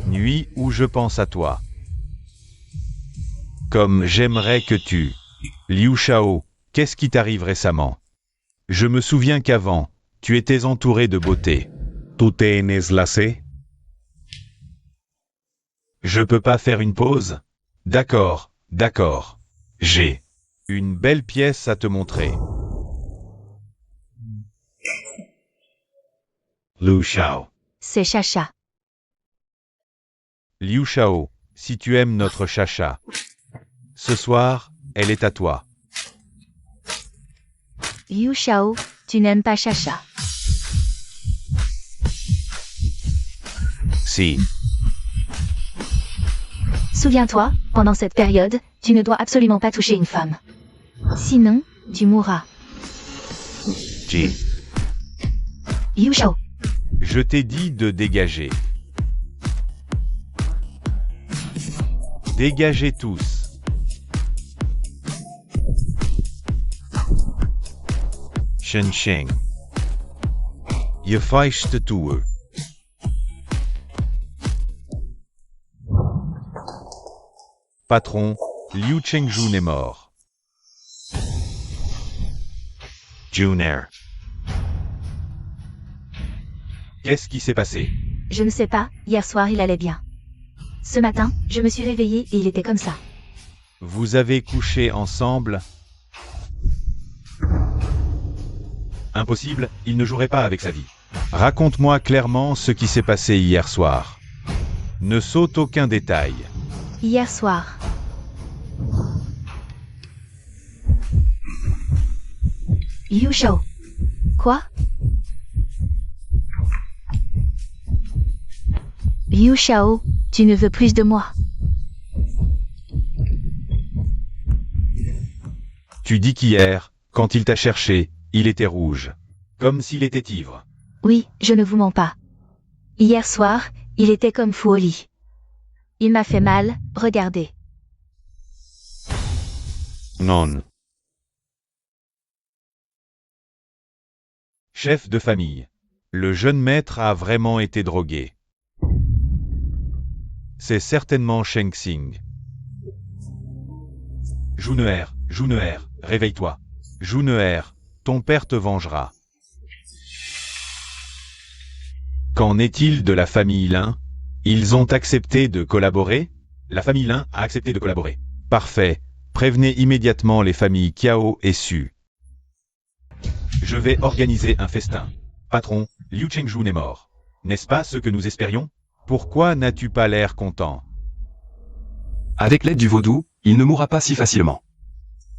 Nuit où je pense à toi. Comme j'aimerais que tu... Liu Shao, qu'est-ce qui t'arrive récemment? Je me souviens qu'avant, tu étais entouré de beauté. ¿Tú tienes la C? Je peux pas faire une pause? D'accord, d'accord. J'ai une belle pièce à te montrer. Liu Shao. C'est Chacha. Liu Shao, si tu aimes notre Chacha, ce soir, elle est à toi. Liu Shao, tu n'aimes pas Chacha. Sí. Souviens-toi, pendant cette période, tu ne dois absolument pas toucher une femme. Sinon, tu mourras. G. Liu Shao. Je t'ai dit de dégager. Dégagez tous. Shen Sheng. Je feiste toe. Patron, Liu Chengjun est mort. Junair. Qu'est-ce qui s'est passé? Je ne sais pas, hier soir il allait bien. Ce matin, je me suis réveillée et il était comme ça. Vous avez couché ensemble? Impossible, il ne jouerait pas avec sa vie. Raconte-moi clairement ce qui s'est passé hier soir. Ne saute aucun détail. Hier soir. Liu Shao. Quoi? Liu Shao, tu ne veux plus de moi. Tu dis qu'hier, quand il t'a cherché, il était rouge. Comme s'il était ivre. Oui, je ne vous mens pas. Hier soir, il était comme fou au lit. Il m'a fait mal, regardez. Non. Chef de famille. Le jeune maître a vraiment été drogué. C'est certainement Sheng Xing. Juneer, réveille-toi. Juneer, ton père te vengera. Qu'en est-il de la famille Lin? Ils ont accepté de collaborer? La famille Lin a accepté de collaborer. Parfait. Prévenez immédiatement les familles Kiao et Su. Je vais organiser un festin. Patron, Liu Chengjun est mort. N'est-ce pas ce que nous espérions? Pourquoi n'as-tu pas l'air content? Avec l'aide du vaudou, il ne mourra pas si facilement.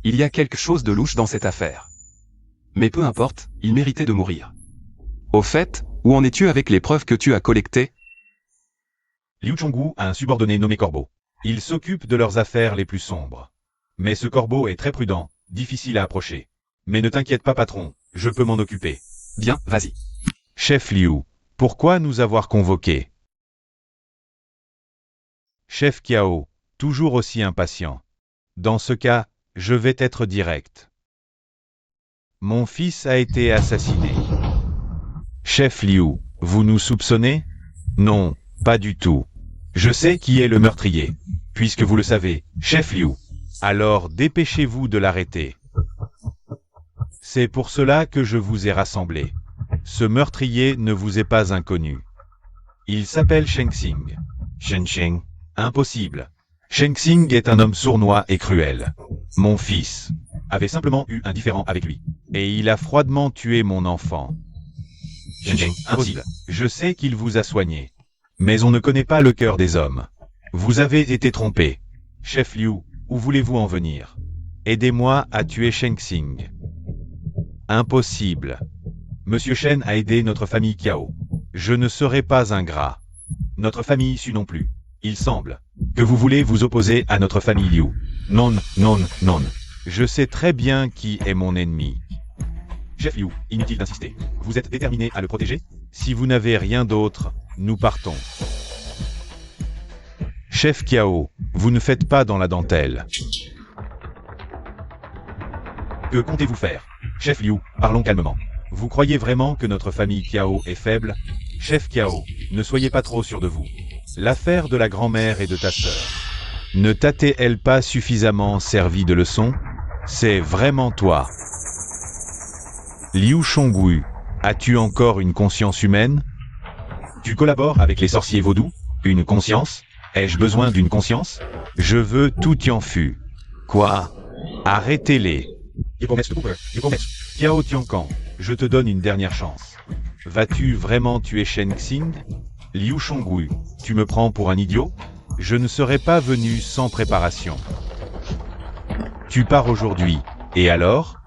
Il y a quelque chose de louche dans cette affaire. Mais peu importe, il méritait de mourir. Au fait, où en es-tu avec les preuves que tu as collectées? Liu Chonggu a un subordonné nommé Corbeau. Il s'occupe de leurs affaires les plus sombres. Mais ce Corbeau est très prudent, difficile à approcher. Mais ne t'inquiète pas patron, je peux m'en occuper. Bien, vas-y. Chef Liu, pourquoi nous avoir convoqués? Chef Kiao, toujours aussi impatient. Dans ce cas, je vais être direct. Mon fils a été assassiné. Chef Liu, vous nous soupçonnez? Non, pas du tout. Je sais qui est le meurtrier. Puisque vous le savez, Chef Liu. Alors dépêchez-vous de l'arrêter. C'est pour cela que je vous ai rassemblés. Ce meurtrier ne vous est pas inconnu. Il s'appelle Sheng Xing. Shen Xing. Impossible. Sheng Xing est un homme sournois et cruel. Mon fils avait simplement eu un différend avec lui. Et il a froidement tué mon enfant. Shen Xing. Impossible. Je sais qu'il vous a soigné. Mais on ne connaît pas le cœur des hommes. Vous avez été trompé. Chef Liu, où voulez-vous en venir? Aidez-moi à tuer Sheng Xing. Impossible. Monsieur Shen a aidé notre famille Kiao. Je ne serai pas ingrat. Notre famille issue non plus. Il semble que vous voulez vous opposer à notre famille Liu. Non, non, non. Je sais très bien qui est mon ennemi. Chef Liu, inutile d'insister. Vous êtes déterminé à le protéger? Si vous n'avez rien d'autre, nous partons. Chef Kiao, vous ne faites pas dans la dentelle. Que comptez-vous faire? Chef Liu, parlons calmement. Vous croyez vraiment que notre famille Kiao est faible? Chef Kiao, ne soyez pas trop sûr de vous. L'affaire de la grand-mère et de ta sœur. Ne t'était-elle pas suffisamment servi de leçon? C'est vraiment toi. Liu Shongwu, as-tu encore une conscience humaine? Tu collabores avec les sorciers vaudous? Une conscience? Ai-je besoin d'une conscience? Je veux tout Tianfu. Quoi? Arrêtez-les. Kiao Tiankan, je te donne une dernière chance. Vas-tu vraiment tuer Sheng Xing? Liu Shongwu, tu me prends pour un idiot? Je ne serais pas venu sans préparation. Tu pars aujourd'hui, et alors?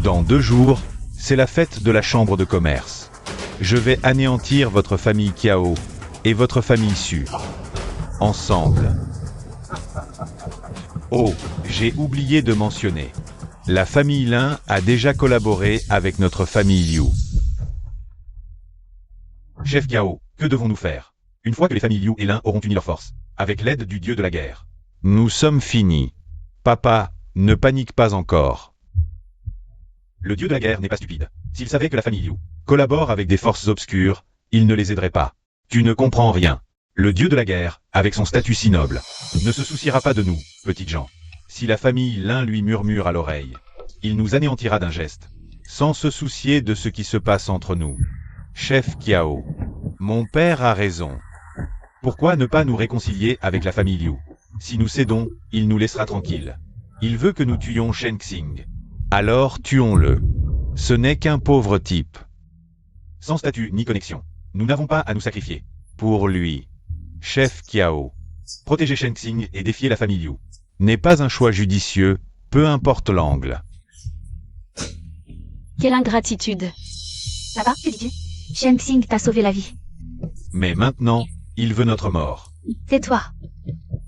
Dans 2 jours, c'est la fête de la chambre de commerce. Je vais anéantir votre famille Kiao et votre famille Su. Ensemble. Oh, j'ai oublié de mentionner. La famille Lin a déjà collaboré avec notre famille Liu. Chef Kiao, que devons-nous faire? Une fois que les familles Liu et Lin auront uni leurs forces, avec l'aide du dieu de la guerre. Nous sommes finis. Papa, ne panique pas encore. Le dieu de la guerre n'est pas stupide. S'il savait que la famille Liu collabore avec des forces obscures, il ne les aiderait pas. Tu ne comprends rien. Le dieu de la guerre, avec son statut si noble, ne se souciera pas de nous, petites gens. Si la famille Lin lui murmure à l'oreille, il nous anéantira d'un geste, sans se soucier de ce qui se passe entre nous. Chef Kiao, mon père a raison. Pourquoi ne pas nous réconcilier avec la famille Liu? Si nous cédons, il nous laissera tranquilles. Il veut que nous tuions Sheng Xing. Alors tuons-le. Ce n'est qu'un pauvre type. Sans statut ni connexion. Nous n'avons pas à nous sacrifier. Pour lui. Chef Kiao. Protéger Sheng Xing et défier la famille Liu n'est pas un choix judicieux, peu importe l'angle. Quelle ingratitude. Papa, que dis-tu? Sheng Xing t'a sauvé la vie. Mais maintenant, il veut notre mort. Tais-toi.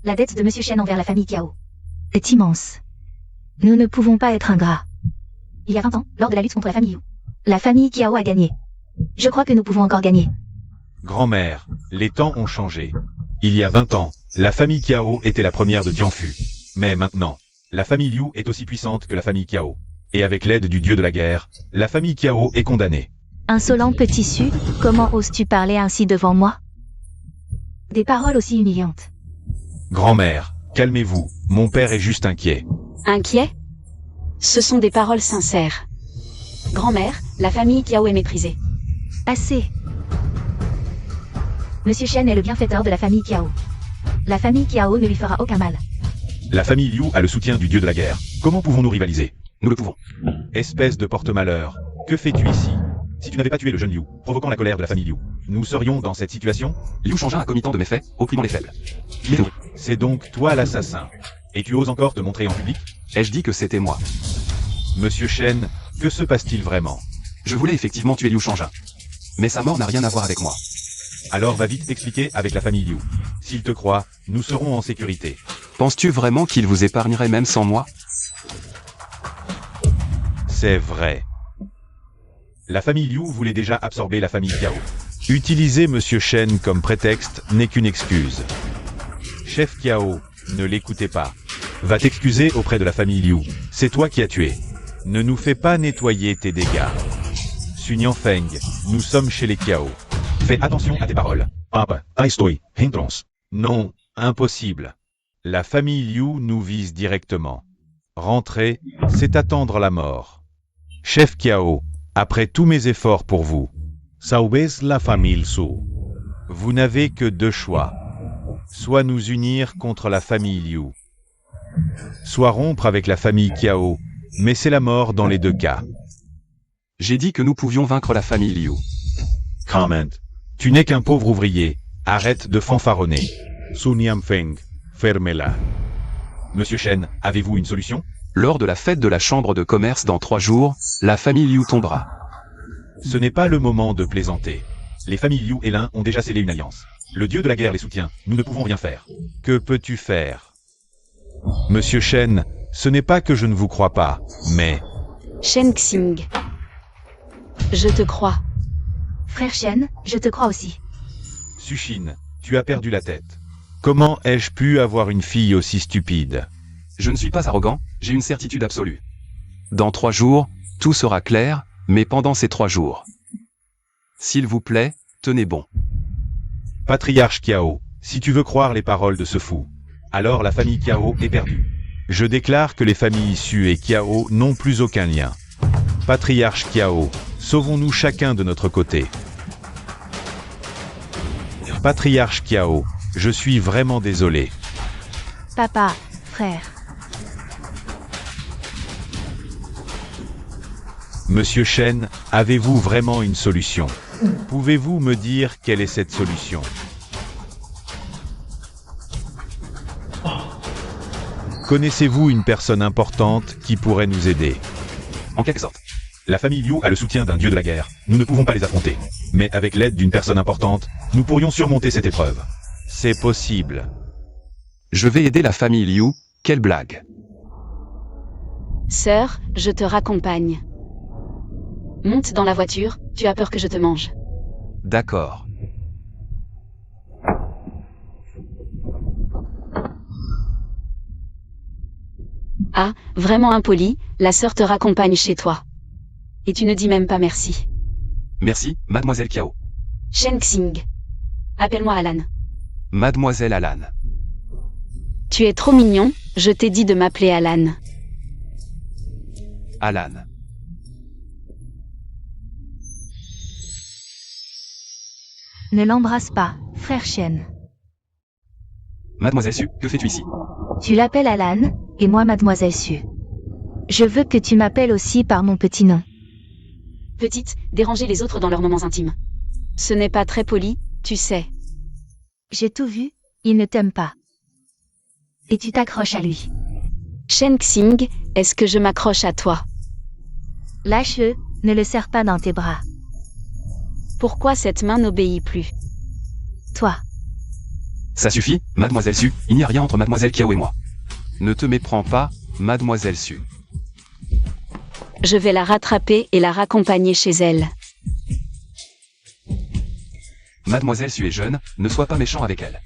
La dette de Monsieur Shen envers la famille Kiao est immense. Nous ne pouvons pas être ingrats. Il y a 20 ans, lors de la lutte contre la famille Liu, la famille Kiao a gagné. Je crois que nous pouvons encore gagner. Grand-mère, les temps ont changé. Il y a 20 ans, la famille Kiao était la première de Tianfu. Mais maintenant, la famille Liu est aussi puissante que la famille Kiao. Et avec l'aide du dieu de la guerre, la famille Kiao est condamnée. Insolent petit Su, comment oses-tu parler ainsi devant moi? Des paroles aussi humiliantes. Grand-mère, calmez-vous, mon père est juste inquiet. Inquiet? Ce sont des paroles sincères. Grand-mère, la famille Kiao est méprisée. Assez. Monsieur Shen est le bienfaiteur de la famille Kiao. La famille Kiao ne lui fera aucun mal. La famille Liu a le soutien du dieu de la guerre. Comment pouvons-nous rivaliser? Nous le pouvons. Espèce de porte-malheur, que fais-tu ici? Si tu n'avais pas tué le jeune Liu, provoquant la colère de la famille Liu, nous serions dans cette situation? Liu Shangja a commis tant de méfaits, opprimant les faibles. C'est donc toi l'assassin. Et tu oses encore te montrer en public? Ai-je dit que c'était moi? Monsieur Shen, que se passe-t-il vraiment? Je voulais effectivement tuer Liu Shangja. Mais sa mort n'a rien à voir avec moi. Alors va vite t'expliquer avec la famille Liu. S'il te croit, nous serons en sécurité. Penses-tu vraiment qu'il vous épargnerait même sans moi? C'est vrai. La famille Liu voulait déjà absorber la famille Kiao. Utiliser Monsieur Shen comme prétexte n'est qu'une excuse. Chef Kiao, ne l'écoutez pas. Va t'excuser auprès de la famille Liu. C'est toi qui as tué. Ne nous fais pas nettoyer tes dégâts. Sun Feng, nous sommes chez les Kiao. Fais attention à tes paroles. Papa, estoy, hindrance. Non, impossible. La famille Liu nous vise directement. Rentrer, c'est attendre la mort. Chef Kiao, après tous mes efforts pour vous, Sauvez la famille Su. vous n'avez que deux choix. Soit nous unir contre la famille Liu, soit rompre avec la famille Kiao, mais c'est la mort dans les deux cas. J'ai dit que nous pouvions vaincre la famille Liu. Comment. Tu n'es qu'un pauvre ouvrier, arrête de fanfaronner. Sun Feng, fermez-la. Monsieur Shen, avez-vous une solution? Lors de la fête de la chambre de commerce dans 3 jours, la famille Liu tombera. Ce n'est pas le moment de plaisanter. Les familles Liu et Lin ont déjà scellé une alliance. Le dieu de la guerre les soutient, nous ne pouvons rien faire. Que peux-tu faire? Monsieur Shen, ce n'est pas que je ne vous crois pas, mais... Shen Xing. Je te crois. Frère Shen, je te crois aussi. Sushine, tu as perdu la tête. Comment ai-je pu avoir une fille aussi stupide? Je ne suis pas arrogant, j'ai une certitude absolue. Dans 3 jours, tout sera clair, mais pendant ces 3 jours. S'il vous plaît, tenez bon. Patriarche Kiao, si tu veux croire les paroles de ce fou, alors la famille Kiao est perdue. Je déclare que les familles Su et Kiao n'ont plus aucun lien. Patriarche Kiao, sauvons-nous chacun de notre côté. Patriarche Kiao, je suis vraiment désolé. Papa, frère. Monsieur Shen, avez-vous vraiment une solution? Pouvez-vous me dire quelle est cette solution? Connaissez-vous une personne importante qui pourrait nous aider? En quelque sorte. La famille Liu a le soutien d'un dieu de la guerre. Nous ne pouvons pas les affronter. Mais avec l'aide d'une personne importante, nous pourrions surmonter cette épreuve. C'est possible. Je vais aider la famille Liu, quelle blague. Sœur, je te raccompagne. Monte dans la voiture, tu as peur que je te mange. D'accord. Ah, vraiment impoli, la sœur te raccompagne chez toi. Et tu ne dis même pas merci. Merci, mademoiselle Kiao. Shen Xing. Appelle-moi Alan. Mademoiselle Alan. Tu es trop mignon, je t'ai dit de m'appeler Alan. Alan. Ne l'embrasse pas, frère Shen. Mademoiselle Su, que fais-tu ici? Tu l'appelles Alan, et moi Mademoiselle Su. Je veux que tu m'appelles aussi par mon petit nom. Petite, déranger les autres dans leurs moments intimes. Ce n'est pas très poli, tu sais. J'ai tout vu, il ne t'aime pas. Et tu t'accroches à lui. Shen Xing, est-ce que je m'accroche à toi? Lâche-le, ne le serre pas dans tes bras. Pourquoi cette main n'obéit plus? Toi. Ça suffit, mademoiselle Su, il n'y a rien entre mademoiselle Kiao et moi. Ne te méprends pas, mademoiselle Su. Je vais la rattraper et la raccompagner chez elle. Mademoiselle Su est jeune, ne sois pas méchant avec elle.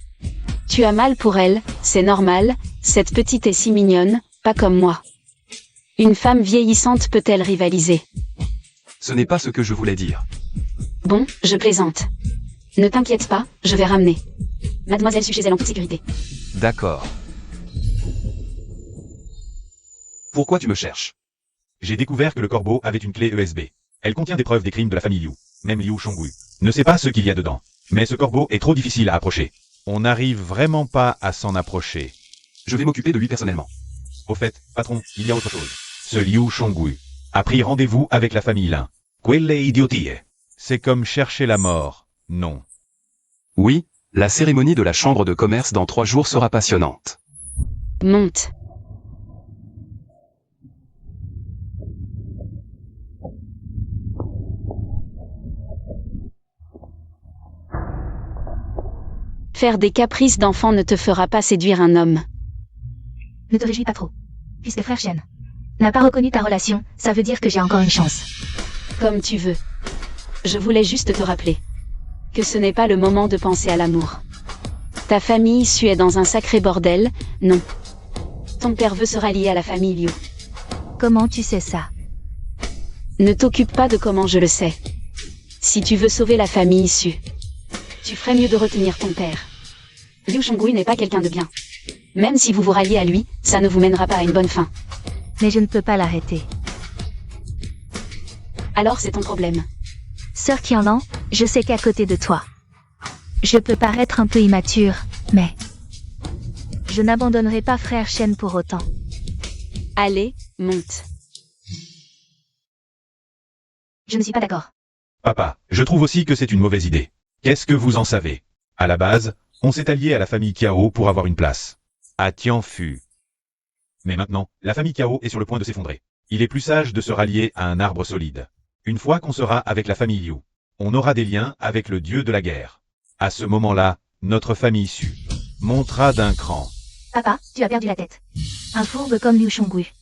Tu as mal pour elle, c'est normal, cette petite est si mignonne, pas comme moi. Une femme vieillissante peut-elle rivaliser? Ce n'est pas ce que je voulais dire. Bon, je plaisante. Ne t'inquiète pas, je vais ramener Mademoiselle Su chez elle en toute sécurité. D'accord. Pourquoi tu me cherches? J'ai découvert que le corbeau avait une clé USB. Elle contient des preuves des crimes de la famille Liu. Même Liu Shongui ne sait pas ce qu'il y a dedans. Mais ce corbeau est trop difficile à approcher. On n'arrive vraiment pas à s'en approcher. Je vais m'occuper de lui personnellement. Au fait, patron, il y a autre chose. Ce Liu Shongui a pris rendez-vous avec la famille Lin. Quelle idiotie. C'est comme chercher la mort, non. Oui, la cérémonie de la chambre de commerce dans 3 jours sera passionnante. Monte. Faire des caprices d'enfant ne te fera pas séduire un homme. Ne te réjouis pas trop. Puisque frère Shen n'a pas reconnu ta relation, ça veut dire que j'ai encore une chance. Comme tu veux. Je voulais juste te rappeler que ce n'est pas le moment de penser à l'amour. Ta famille issue est dans un sacré bordel, non. Ton père veut se rallier à la famille Liu. Comment tu sais ça? Ne t'occupe pas de comment je le sais. Si tu veux sauver la famille issue, tu ferais mieux de retenir ton père. Liu Shongui n'est pas quelqu'un de bien. Même si vous vous ralliez à lui, ça ne vous mènera pas à une bonne fin. Mais je ne peux pas l'arrêter. Alors c'est ton problème. Sœur Qianlan, je sais qu'à côté de toi, je peux paraître un peu immature, mais je n'abandonnerai pas frère Shen pour autant. Allez, monte. Je ne suis pas d'accord. Papa, je trouve aussi que c'est une mauvaise idée. Qu'est-ce que vous en savez? À la base, on s'est allié à la famille Kiao pour avoir une place. À Tianfu. Mais maintenant, la famille Kiao est sur le point de s'effondrer. Il est plus sage de se rallier à un arbre solide. Une fois qu'on sera avec la famille Liu, on aura des liens avec le dieu de la guerre. À ce moment-là, notre famille Su montera d'un cran. Papa, tu as perdu la tête. Un fourbe comme Liu Shongui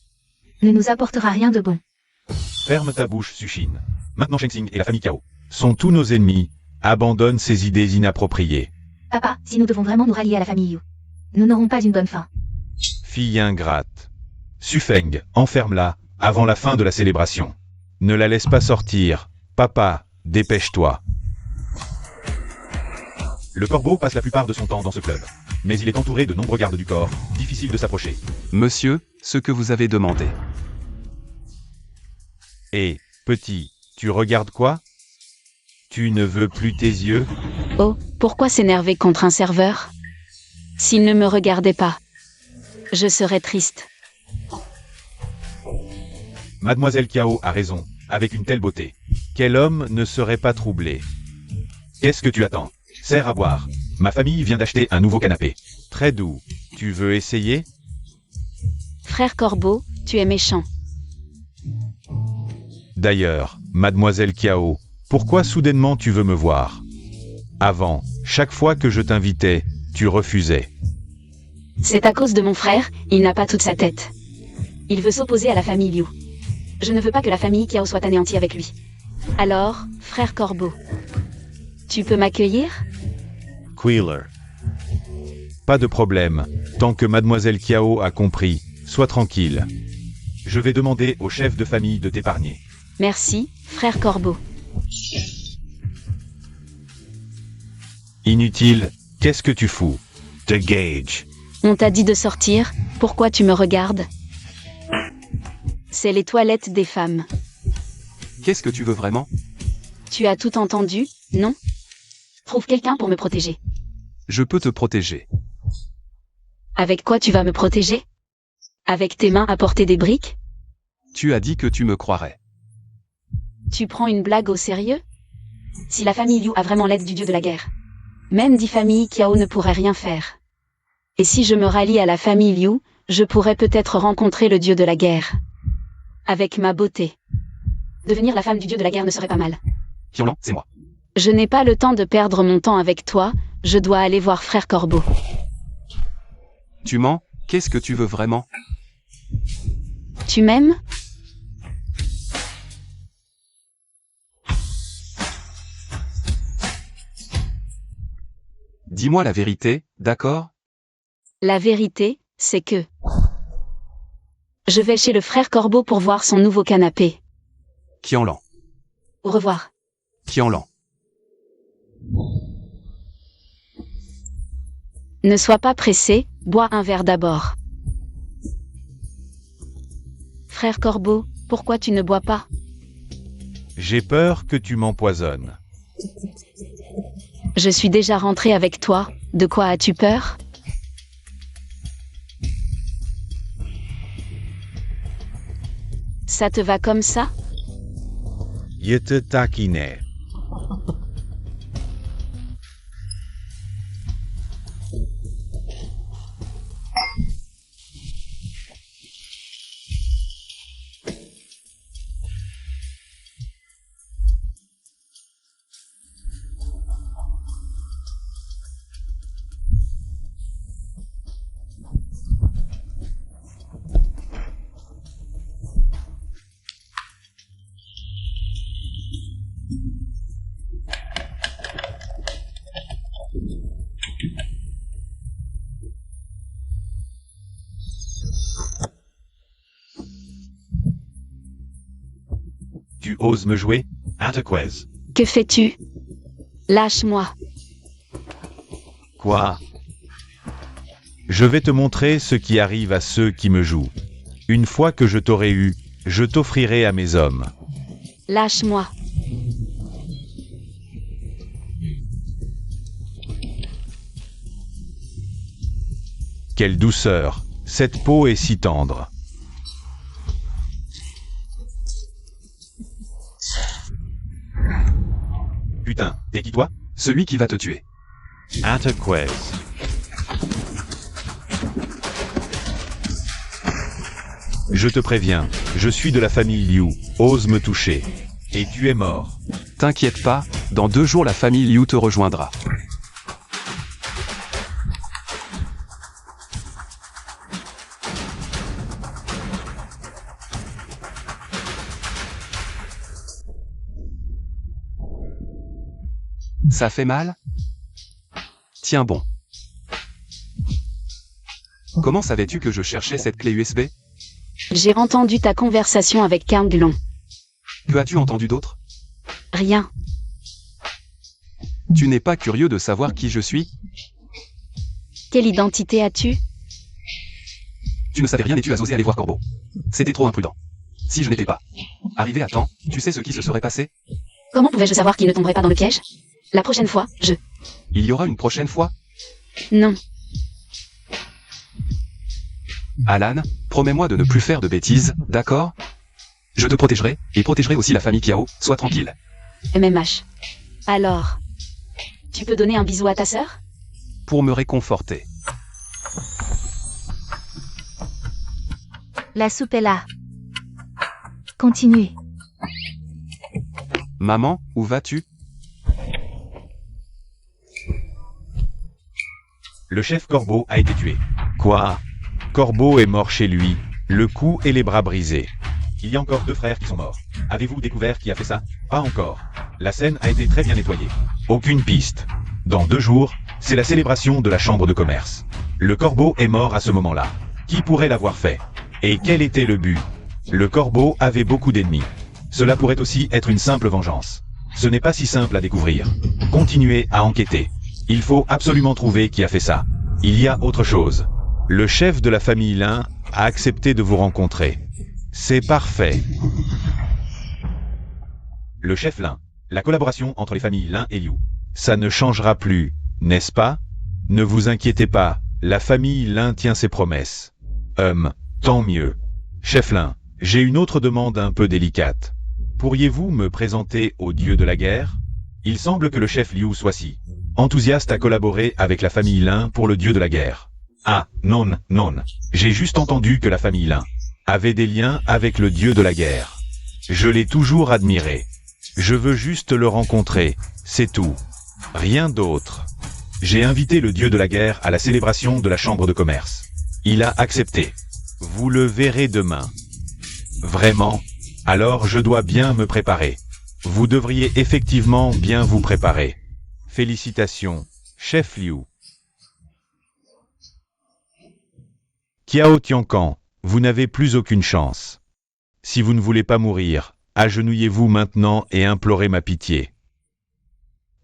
ne nous apportera rien de bon. Ferme ta bouche, Sushin. Maintenant Shengxing et la famille Kiao sont tous nos ennemis. Abandonne ces idées inappropriées. Papa, si nous devons vraiment nous rallier à la famille Liu, nous n'aurons pas une bonne fin. Fille ingrate. Sufeng, enferme-la, avant la fin de la célébration. Ne la laisse pas sortir. Papa, dépêche-toi. Le corbeau passe la plupart de son temps dans ce club. Mais il est entouré de nombreux gardes du corps, difficile de s'approcher. Monsieur, ce que vous avez demandé. Et, petit, tu regardes quoi? Tu ne veux plus tes yeux? Oh, pourquoi s'énerver contre un serveur? S'il ne me regardait pas, je serais triste. Mademoiselle Kiao a raison, avec une telle beauté. Quel homme ne serait pas troublé? Qu'est-ce que tu attends? Sers à boire. Ma famille vient d'acheter un nouveau canapé. Très doux. Tu veux essayer? Frère Corbeau, tu es méchant. D'ailleurs, Mademoiselle Kiao, pourquoi soudainement tu veux me voir? Avant, chaque fois que je t'invitais, tu refusais. C'est à cause de mon frère, il n'a pas toute sa tête. Il veut s'opposer à la famille Liu. Je ne veux pas que la famille Kiao soit anéantie avec lui. Alors, frère Corbeau, tu peux m'accueillir? Quiller. Pas de problème, tant que Mademoiselle Kiao a compris, sois tranquille. Je vais demander au chef de famille de t'épargner. Merci, frère Corbeau. Inutile, qu'est-ce que tu fous? The gauge. On t'a dit de sortir, pourquoi tu me regardes? C'est les toilettes des femmes. Qu'est-ce que tu veux vraiment? Tu as tout entendu, non? Trouve quelqu'un pour me protéger. Je peux te protéger. Avec quoi tu vas me protéger? Avec tes mains à porter des briques? Tu as dit que tu me croirais. Tu prends une blague au sérieux? Si la famille Liu a vraiment l'aide du dieu de la guerre, même 10 familles Kiao ne pourraient rien faire. Et si je me rallie à la famille Liu, je pourrais peut-être rencontrer le dieu de la guerre. Avec ma beauté. Devenir la femme du dieu de la guerre ne serait pas mal. Qianlan, c'est moi. Je n'ai pas le temps de perdre mon temps avec toi, je dois aller voir frère Corbeau. Tu mens? Qu'est-ce que tu veux vraiment? Tu m'aimes? Dis-moi la vérité, d'accord? La vérité, c'est que je vais chez le frère Corbeau pour voir son nouveau canapé. Qianlan. Au revoir. Qianlan. Ne sois pas pressé, bois un verre d'abord. Frère Corbeau, pourquoi tu ne bois pas? J'ai peur que tu m'empoisonnes. Je suis déjà rentré avec toi, de quoi as-tu peur? Ça te va comme ça? Je te taquinais. oses me jouer? Ataquez. Que fais-tu? Lâche-moi. Quoi? Je vais te montrer ce qui arrive à ceux qui me jouent. Une fois que je t'aurai eu, je t'offrirai à mes hommes. Lâche-moi. Quelle douceur, cette peau est si tendre. Putain, t'es qui toi? Celui qui va te tuer. Ataquez. Je te préviens, je suis de la famille Liu, ose me toucher. Et tu es mort. T'inquiète pas, dans 2 jours la famille Liu te rejoindra. Ça fait mal? Tiens bon. Comment savais-tu que je cherchais cette clé USB? J'ai entendu ta conversation avec Carglon. Que as-tu entendu d'autre? Rien. Tu n'es pas curieux de savoir qui je suis? Quelle identité as-tu? Tu ne savais rien et tu as osé aller voir Corbeau. C'était trop imprudent. Si je n'étais pas arrivé à temps, tu sais ce qui se serait passé? Comment pouvais-je savoir qu'il ne tomberait pas dans le piège? La prochaine fois, Il y aura une prochaine fois? Non. Alan, promets-moi de ne plus faire de bêtises, d'accord? Je te protégerai, et protégerai aussi la famille Kiao, sois tranquille. MMH. Alors, tu peux donner un bisou à ta sœur? Pour me réconforter. La soupe est là. Continuez. Maman, où vas-tu? Le chef Corbeau a été tué. Quoi? Corbeau est mort chez lui, le cou et les bras brisés. Il y a encore 2 frères qui sont morts. Avez-vous découvert qui a fait ça? Pas encore. La scène a été très bien nettoyée. Aucune piste. Dans 2 jours, c'est la célébration de la chambre de commerce. Le corbeau est mort à ce moment-là. Qui pourrait l'avoir fait? Et quel était le but? Le corbeau avait beaucoup d'ennemis. Cela pourrait aussi être une simple vengeance. Ce n'est pas si simple à découvrir. Continuez à enquêter. Il faut absolument trouver qui a fait ça. Il y a autre chose. Le chef de la famille Lin a accepté de vous rencontrer. C'est parfait. Le chef Lin. La collaboration entre les familles Lin et Liu. Ça ne changera plus, n'est-ce pas? Ne vous inquiétez pas, la famille Lin tient ses promesses. Tant mieux. Chef Lin, j'ai une autre demande un peu délicate. Pourriez-vous me présenter au dieu de la guerre? Il semble que le chef Liu soit si enthousiaste à collaborer avec la famille Lin pour le dieu de la guerre. Ah, non. J'ai juste entendu que la famille Lin avait des liens avec le dieu de la guerre. Je l'ai toujours admiré. Je veux juste le rencontrer, c'est tout. Rien d'autre. J'ai invité le dieu de la guerre à la célébration de la chambre de commerce. Il a accepté. Vous le verrez demain. Vraiment? Alors je dois bien me préparer. Vous devriez effectivement bien vous préparer. Félicitations, chef Liu. Kiao Tiancan, vous n'avez plus aucune chance. Si vous ne voulez pas mourir, agenouillez-vous maintenant et implorez ma pitié.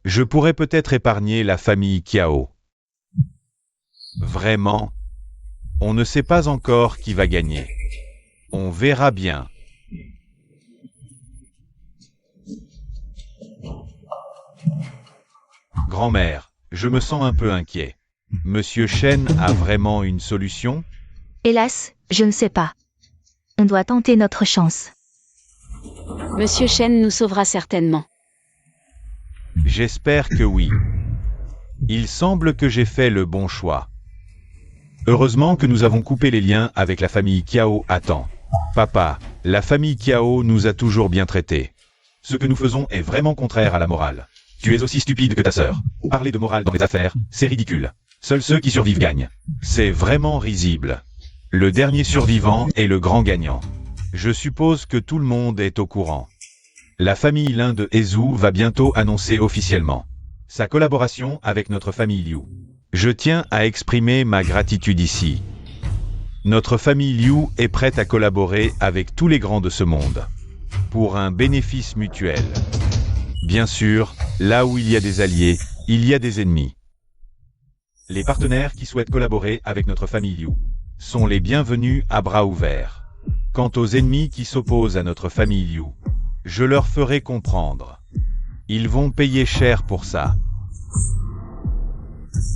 Je pourrais peut-être épargner la famille Kiao. Vraiment? On ne sait pas encore qui va gagner. On verra bien. Grand-mère, je me sens un peu inquiet. Monsieur Shen a vraiment une solution? Hélas, je ne sais pas. On doit tenter notre chance. Monsieur Shen nous sauvera certainement. J'espère que oui. Il semble que j'ai fait le bon choix. Heureusement que nous avons coupé les liens avec la famille Kiao à temps. Papa, la famille Kiao nous a toujours bien traités. Ce que nous faisons est vraiment contraire à la morale. Tu es aussi stupide que ta sœur. Parler de morale dans les affaires, c'est ridicule. Seuls ceux qui survivent gagnent. C'est vraiment risible. Le dernier survivant est le grand gagnant. Je suppose que tout le monde est au courant. La famille Lin de Hezu va bientôt annoncer officiellement sa collaboration avec notre famille Liu. Je tiens à exprimer ma gratitude ici. Notre famille Liu est prête à collaborer avec tous les grands de ce monde. pour un bénéfice mutuel. Bien sûr, là où il y a des alliés, il y a des ennemis. Les partenaires qui souhaitent collaborer avec notre famille Liu sont les bienvenus à bras ouverts. Quant aux ennemis qui s'opposent à notre famille Liu, je leur ferai comprendre. Ils vont payer cher pour ça.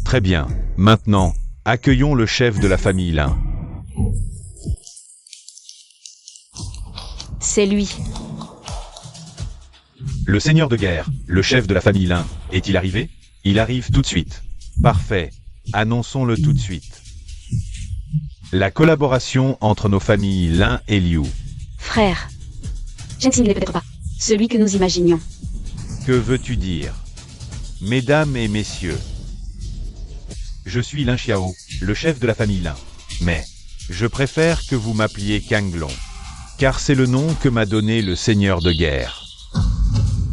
Très bien, maintenant, accueillons le chef de la famille Lin. C'est lui. Le seigneur de guerre, le chef de la famille Lin, est-il arrivé? Il arrive tout de suite. Parfait. Annonçons-le tout de suite. La collaboration entre nos familles Lin et Liu. Frère. Shenxing n'est peut-être pas celui que nous imaginions. Que veux-tu dire? Mesdames et messieurs, je suis Lin Xiao, le chef de la famille Lin. Mais, je préfère que vous m'appeliez Kanglong, car c'est le nom que m'a donné le seigneur de guerre.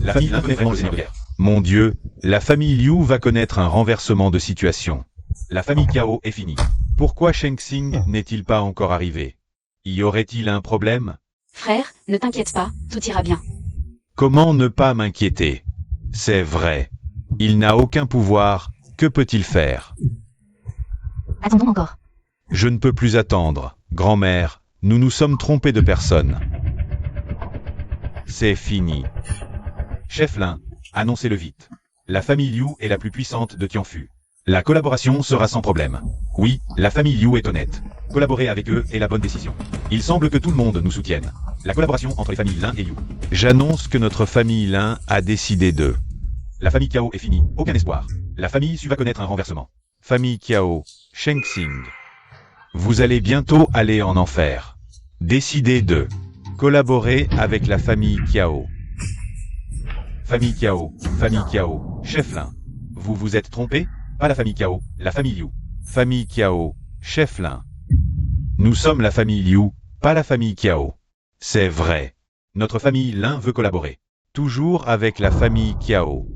La famille Lin connaît vraiment le seigneur de guerre. Mon Dieu, la famille Liu va connaître un renversement de situation. La famille Kiao est finie. Pourquoi Shenxing n'est-il pas encore arrivé? Y aurait-il un problème? Frère, ne t'inquiète pas, tout ira bien. Comment ne pas m'inquiéter? C'est vrai. Il n'a aucun pouvoir, que peut-il faire? Attendons encore. Je ne peux plus attendre. Grand-mère, nous nous sommes trompés de personne. C'est fini. Chef Lin, annoncez-le vite. La famille Liu est la plus puissante de Tianfu. La collaboration sera sans problème. Oui, la famille Liu est honnête. Collaborer avec eux est la bonne décision. Il semble que tout le monde nous soutienne. La collaboration entre les familles Lin et Liu. J'annonce que notre famille Lin a décidé de... La famille Kiao est finie, aucun espoir. La famille Su va connaître un renversement. Famille Kiao, Shenxing. Vous allez bientôt aller en enfer. Décidez de collaborer avec la famille Kiao. Famille Kiao, chef Lin. Vous vous êtes trompé? Pas la famille Kiao, la famille Liu. Famille Kiao, chef Lin. Nous sommes la famille Liu, pas la famille Kiao. C'est vrai. Notre famille Lin veut collaborer. Toujours avec la famille Kiao.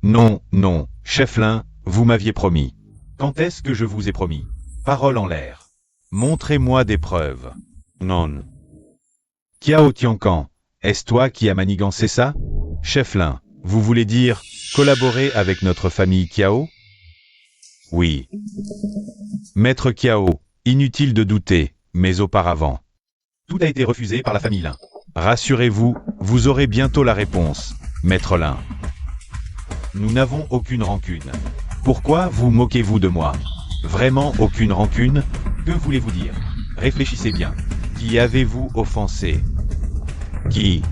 Non, non, chef Lin, vous m'aviez promis. Quand est-ce que je vous ai promis? Parole en l'air. Montrez-moi des preuves. Non. Kiao Tiancan, est-ce toi qui as manigancé ça? Chef Lin, vous voulez dire collaborer avec notre famille Kiao? Oui. Maître Kiao, inutile de douter, mais auparavant. Tout a été refusé par la famille Lin. Rassurez-vous, vous aurez bientôt la réponse, Maître Lin. Nous n'avons aucune rancune. Pourquoi vous moquez-vous de moi? Vraiment aucune rancune? Que voulez-vous dire? Réfléchissez bien. Qui avez-vous offensé? Qui?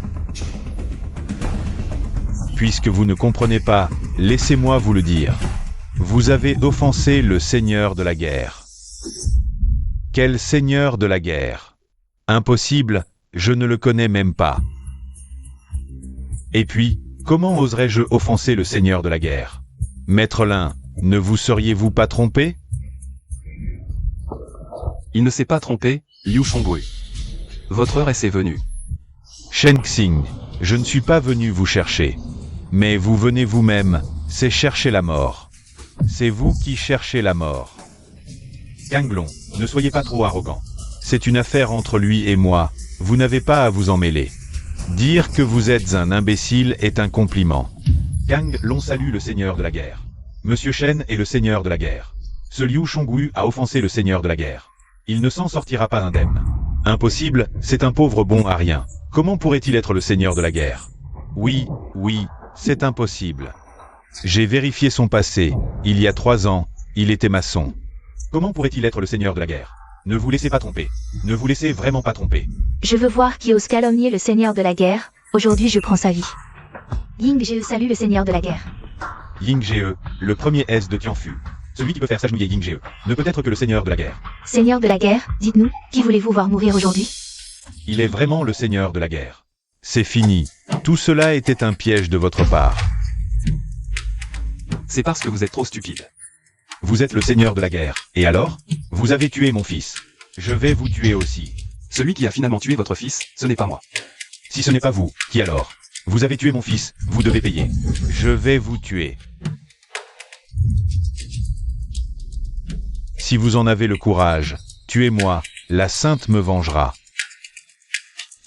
Puisque vous ne comprenez pas, laissez-moi vous le dire. Vous avez offensé le seigneur de la guerre. Quel seigneur de la guerre? Impossible, je ne le connais même pas. Et puis, comment oserais-je offenser le seigneur de la guerre? Maître Lin, ne vous seriez-vous pas trompé? Il ne s'est pas trompé, Liu Shongui. Votre heure est venue. Shenxing, je ne suis pas venu vous chercher. Mais vous venez vous-même, c'est chercher la mort. C'est vous qui cherchez la mort. Kanglong, ne soyez pas trop arrogant. C'est une affaire entre lui et moi, vous n'avez pas à vous en mêler. Dire que vous êtes un imbécile est un compliment. Kanglong salue le seigneur de la guerre. Monsieur Shen est le seigneur de la guerre. Ce Liu Shongui a offensé le seigneur de la guerre. Il ne s'en sortira pas indemne. Impossible, c'est un pauvre bon à rien. Comment pourrait-il être le seigneur de la guerre? Oui, c'est impossible. J'ai vérifié son passé. Il y a 3 ans, il était maçon. Comment pourrait-il être le seigneur de la guerre? Ne vous laissez pas tromper. Ne vous laissez vraiment pas tromper. Je veux voir qui ose calomnier le seigneur de la guerre. Aujourd'hui je prends sa vie. Ying Jie salue le seigneur de la guerre. Ying Jie, le premier S de Tianfu. Celui qui peut faire s'agenouiller Ying Jie, ne peut être que le seigneur de la guerre. Seigneur de la guerre, dites-nous, qui voulez-vous voir mourir aujourd'hui? Il est vraiment le seigneur de la guerre. C'est fini. Tout cela était un piège de votre part. C'est parce que vous êtes trop stupide. Vous êtes le seigneur de la guerre. Et alors? Vous avez tué mon fils. Je vais vous tuer aussi. Celui qui a finalement tué votre fils, ce n'est pas moi. Si ce n'est pas vous, qui alors? Vous avez tué mon fils, vous devez payer. Je vais vous tuer. Si vous en avez le courage, tuez-moi, la sainte me vengera.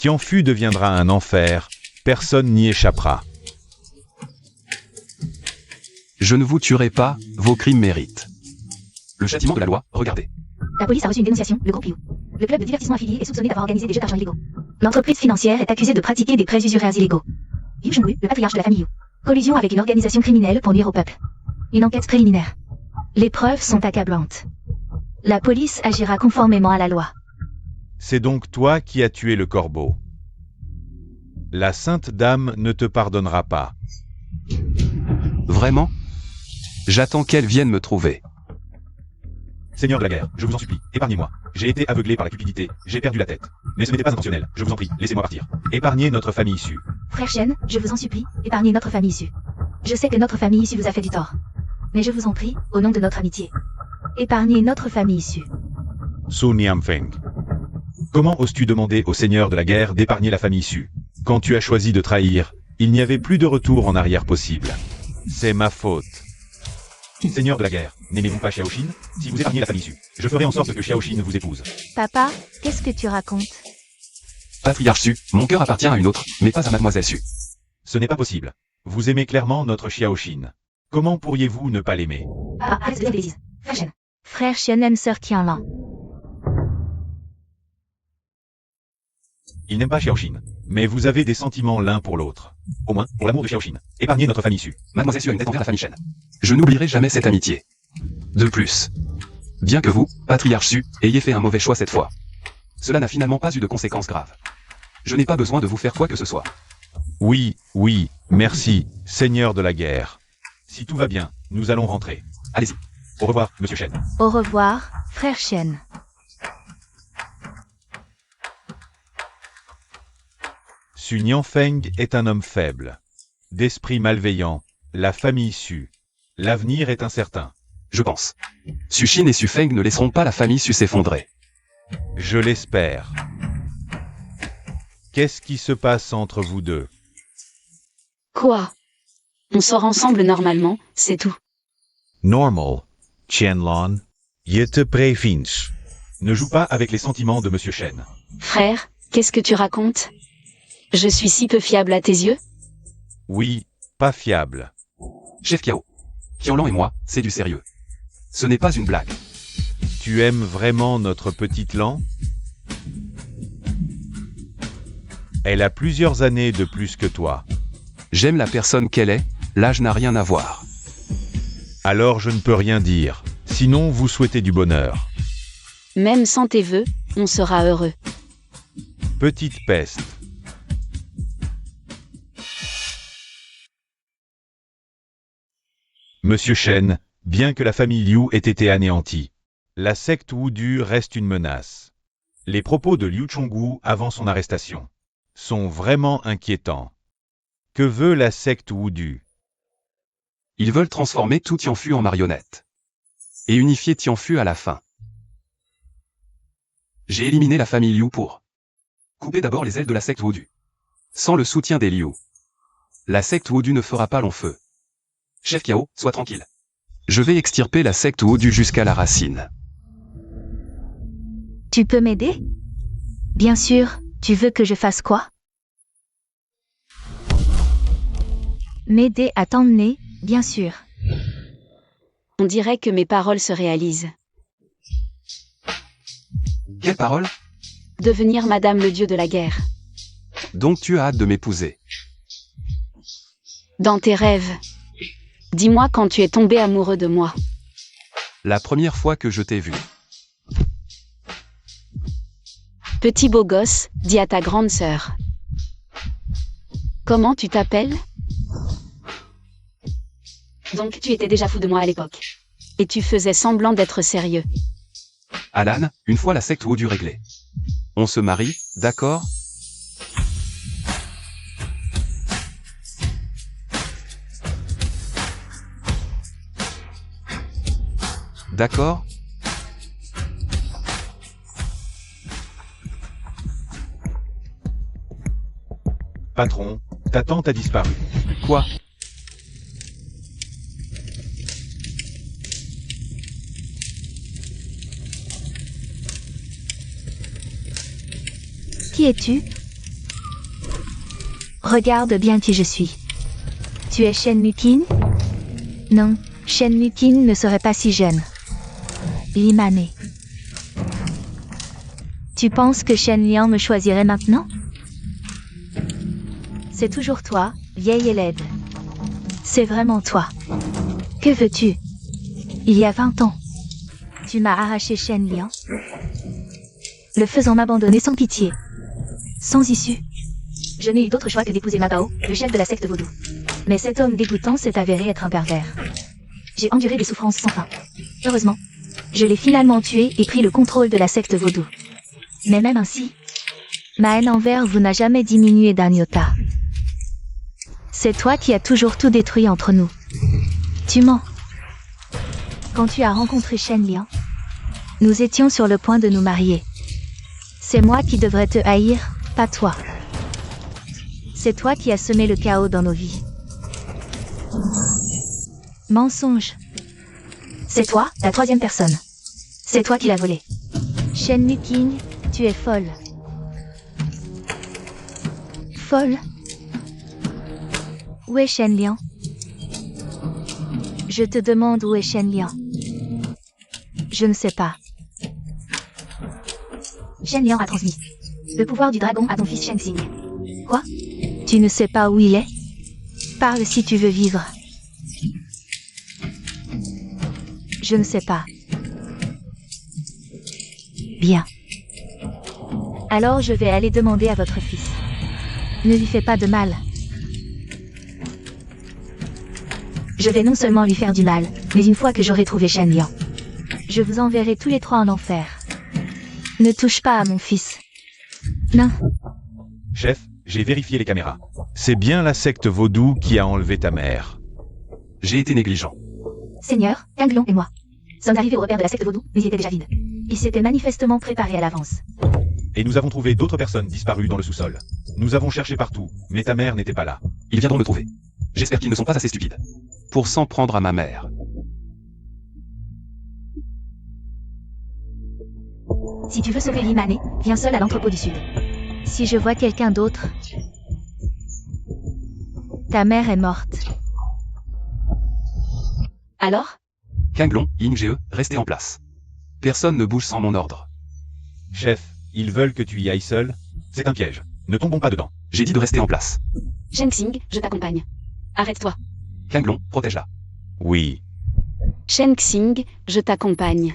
Tianfu deviendra un enfer, personne n'y échappera. Je ne vous tuerai pas, vos crimes méritent. Le châtiment de la loi, regardez. La police a reçu une dénonciation, le groupe Liu. Le club de divertissement affilié est soupçonné d'avoir organisé des jeux d'argent illégaux. L'entreprise financière est accusée de pratiquer des prêts usuraires illégaux. Liu Chongwu, le patriarche de la famille Liu. Collusion avec une organisation criminelle pour nuire au peuple. Une enquête préliminaire. Les preuves sont accablantes. La police agira conformément à la loi. C'est donc toi qui as tué le corbeau. La Sainte Dame ne te pardonnera pas. Vraiment? J'attends qu'elle vienne me trouver. Seigneur de la guerre, je vous en supplie, épargnez-moi. J'ai été aveuglé par la cupidité, j'ai perdu la tête. Mais ce n'était pas intentionnel, je vous en prie, laissez-moi partir. Épargnez notre famille issue. Frère Shen, je vous en supplie, épargnez notre famille issue. Je sais que notre famille issue vous a fait du tort. Mais je vous en prie, au nom de notre amitié, épargnez notre famille issue. Su Niamfeng. Comment oses-tu demander au Seigneur de la guerre d'épargner la famille issue? Quand tu as choisi de trahir, il n'y avait plus de retour en arrière possible. C'est ma faute. Seigneur de la guerre, n'aimez-vous pas Xiaoxin? Si vous épargnez la famille issue, je ferai en sorte que Xiaoxin vous épouse. Papa, qu'est-ce que tu racontes? Patriarche Su, mon cœur appartient à une autre, mais pas à Mademoiselle Su. Ce n'est pas possible. Vous aimez clairement notre Xiaoxin. Comment pourriez-vous ne pas l'aimer? Papa, arrête de dire des bêtises. Frère Shen. Frère Shen aime sœur Qianlan. Il n'aime pas Xiaoxin. Mais vous avez des sentiments l'un pour l'autre. Au moins, pour l'amour de Xiaoxin. Épargnez notre famille issue. Mademoiselle Su a une dette envers la famille Shen. Je n'oublierai jamais cette amitié. De plus, bien que vous, patriarche Su, ayez fait un mauvais choix cette fois, cela n'a finalement pas eu de conséquences graves. Je n'ai pas besoin de vous faire quoi que ce soit. Oui, oui, merci, Seigneur de la guerre. Si tout va bien, nous allons rentrer. Allez-y. Au revoir, Monsieur Shen. Au revoir, frère Shen. Su Nianfeng est un homme faible. D'esprit malveillant, la famille issue. L'avenir est incertain. Je pense. Su Shin et Su Feng ne laisseront pas la famille Su s'effondrer. Je l'espère. Qu'est-ce qui se passe entre vous deux? Quoi? On sort ensemble normalement, c'est tout. Normal, Qianlan. Je te préviens. Ne joue pas avec les sentiments de Monsieur Shen. Frère, qu'est-ce que tu racontes? Je suis si peu fiable à tes yeux? Oui, pas fiable. Chef Kiao. Qianlan et moi, c'est du sérieux. Ce n'est pas une blague. Tu aimes vraiment notre petite Lan? Elle a plusieurs années de plus que toi. J'aime la personne qu'elle est, l'âge n'a rien à voir. Alors je ne peux rien dire. Sinon vous souhaitez du bonheur. Même sans tes vœux, on sera heureux. Petite peste. Monsieur Shen, bien que la famille Liu ait été anéantie, la secte Wudu reste une menace. Les propos de Liu Chongwu avant son arrestation sont vraiment inquiétants. Que veut la secte Wudu? Ils veulent transformer tout Tianfu en marionnette. Et unifier Tianfu à la fin. J'ai éliminé la famille Liu pour couper d'abord les ailes de la secte Wudu. Sans le soutien des Liu, la secte Wudu ne fera pas long feu. Chef Kiao, sois tranquille. Je vais extirper la secte Wudu jusqu'à la racine. Tu peux m'aider? Bien sûr, tu veux que je fasse quoi? M'aider à t'emmener, bien sûr. On dirait que mes paroles se réalisent. Quelle parole? Devenir Madame le Dieu de la guerre. Donc tu as hâte de m'épouser. Dans tes rêves. Dis-moi quand tu es tombé amoureux de moi. La première fois que je t'ai vu. Petit beau gosse, dis à ta grande sœur. Comment tu t'appelles? Donc tu étais déjà fou de moi à l'époque. Et tu faisais semblant d'être sérieux. Alan, une fois la secte Wudu réglée. On se marie, d'accord? D'accord? Patron, ta tante a disparu. Quoi? Qui es-tu? Regarde bien qui je suis. Tu es Shen Mukin? Non, Shen Mukin ne serait pas si jeune. Limane. Tu penses que Shen Liang me choisirait maintenant? C'est toujours toi, vieille et laide. C'est vraiment toi. Que veux-tu? Il y a 20 ans, tu m'as arraché Shen Liang, le faisant m'abandonner sans pitié, sans issue. Je n'ai eu d'autre choix que d'épouser Mabao, le chef de la secte vaudou. Mais cet homme dégoûtant s'est avéré être un pervers. J'ai enduré des souffrances sans fin. Heureusement, je l'ai finalement tué et pris le contrôle de la secte vaudou. Mais même ainsi, ma haine envers vous n'a jamais diminué d'un iota. C'est toi qui as toujours tout détruit entre nous. Tu mens. Quand tu as rencontré Shen Liang, nous étions sur le point de nous marier. C'est moi qui devrais te haïr, pas toi. C'est toi qui as semé le chaos dans nos vies. Mensonge. C'est toi, la troisième personne. C'est toi qui l'as volé. Shen Muking, tu es folle. Folle? Où est Shen Liang? Je te demande où est Shen Liang. Je ne sais pas. Shen Liang a transmis le pouvoir du dragon à ton fils Shen Xing. Quoi? Tu ne sais pas où il est? Parle si tu veux vivre. Je ne sais pas. Bien. Alors je vais aller demander à votre fils. Ne lui fais pas de mal. Je vais non seulement lui faire du mal, mais une fois que j'aurai trouvé Shen Liang, je vous enverrai tous les trois en enfer. Ne touche pas à mon fils. Non. Chef, j'ai vérifié les caméras. C'est bien la secte vaudou qui a enlevé ta mère. J'ai été négligent. Seigneur, Kanglong et moi sommes arrivés au repère de la secte vaudou, mais il était déjà vide. Il s'était manifestement préparé à l'avance. Et nous avons trouvé d'autres personnes disparues dans le sous-sol. Nous avons cherché partout, mais ta mère n'était pas là. Ils viendront me trouver. J'espère qu'ils ne sont pas assez stupides pour s'en prendre à ma mère. Si tu veux sauver Limane, viens seul à l'entrepôt du sud. Si je vois quelqu'un d'autre... Ta mère est morte. Alors? Kanglong, Ying-Ge, restez en place. Personne ne bouge sans mon ordre. Chef, ils veulent que tu y ailles seul. C'est un piège. Ne tombons pas dedans. J'ai dit de rester en place. Shen Xing, je t'accompagne. Arrête-toi. Kanglong, protège-la. Oui. Shen Xing, je t'accompagne.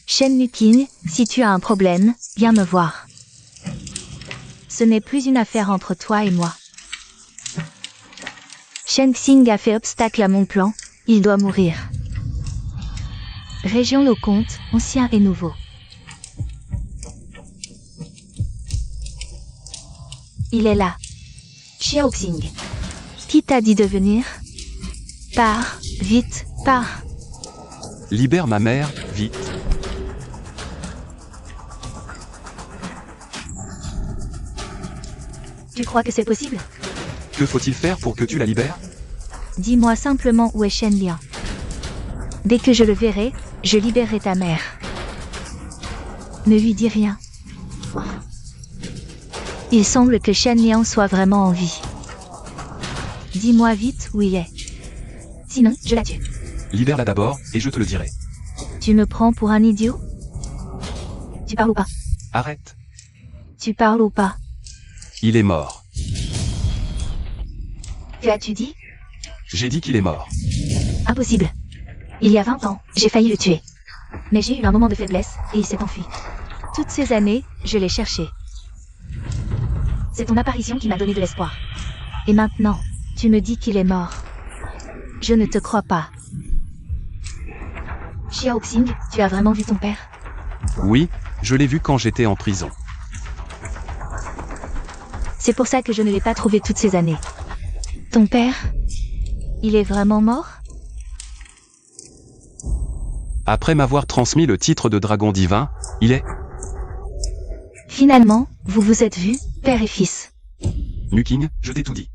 Shen Mukin, si tu as un problème, viens me voir. Ce n'est plus une affaire entre toi et moi. Shen Xing a fait obstacle à mon plan, il doit mourir. Région Loconte, ancien et nouveau. Il est là. Xiao Xing. Qui t'a dit de venir? Pars, vite, pars. Libère ma mère, vite. Tu crois que c'est possible? Que faut-il faire pour que tu la libères? Dis-moi simplement où est Shen Liang. Dès que je le verrai, je libérerai ta mère. Ne lui dis rien. Il semble que Shen Liang soit vraiment en vie. Dis-moi vite où il est. Sinon, je la tue. Libère-la d'abord, et je te le dirai. Tu me prends pour un idiot? Tu parles ou pas? Arrête. Tu parles ou pas? Il est mort. Que as-tu dit? J'ai dit qu'il est mort. Impossible. Il y a 20 ans, j'ai failli le tuer. Mais j'ai eu un moment de faiblesse, et il s'est enfui. Toutes ces années, je l'ai cherché. C'est ton apparition qui m'a donné de l'espoir. Et maintenant, tu me dis qu'il est mort. Je ne te crois pas. Xiao Xing, tu as vraiment vu ton père? Oui, je l'ai vu quand j'étais en prison. C'est pour ça que je ne l'ai pas trouvé toutes ces années. Ton père? Il est vraiment mort? Après m'avoir transmis le titre de dragon divin, il est... Finalement, vous vous êtes vus, père et fils. Muking, je t'ai tout dit.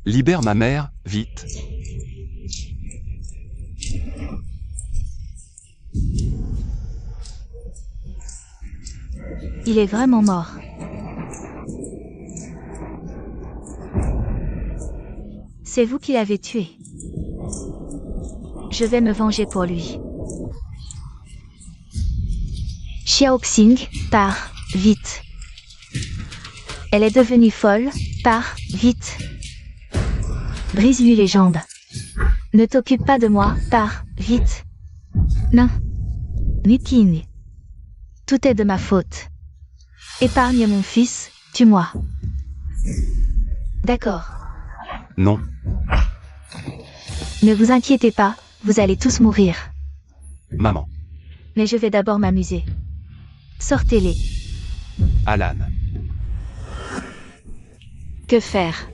Libère ma mère, vite. Il est vraiment mort. C'est vous qui l'avez tué. Je vais me venger pour lui. Xiaoxing, pars, vite. Elle est devenue folle, pars, vite. Brise-lui les jambes. Ne t'occupe pas de moi, pars, vite. Non. Niking. Tout est de ma faute. Épargne mon fils, tue-moi. D'accord. Non. Ne vous inquiétez pas, vous allez tous mourir. Maman. Mais je vais d'abord m'amuser. Sortez-les. Alan. Que faire?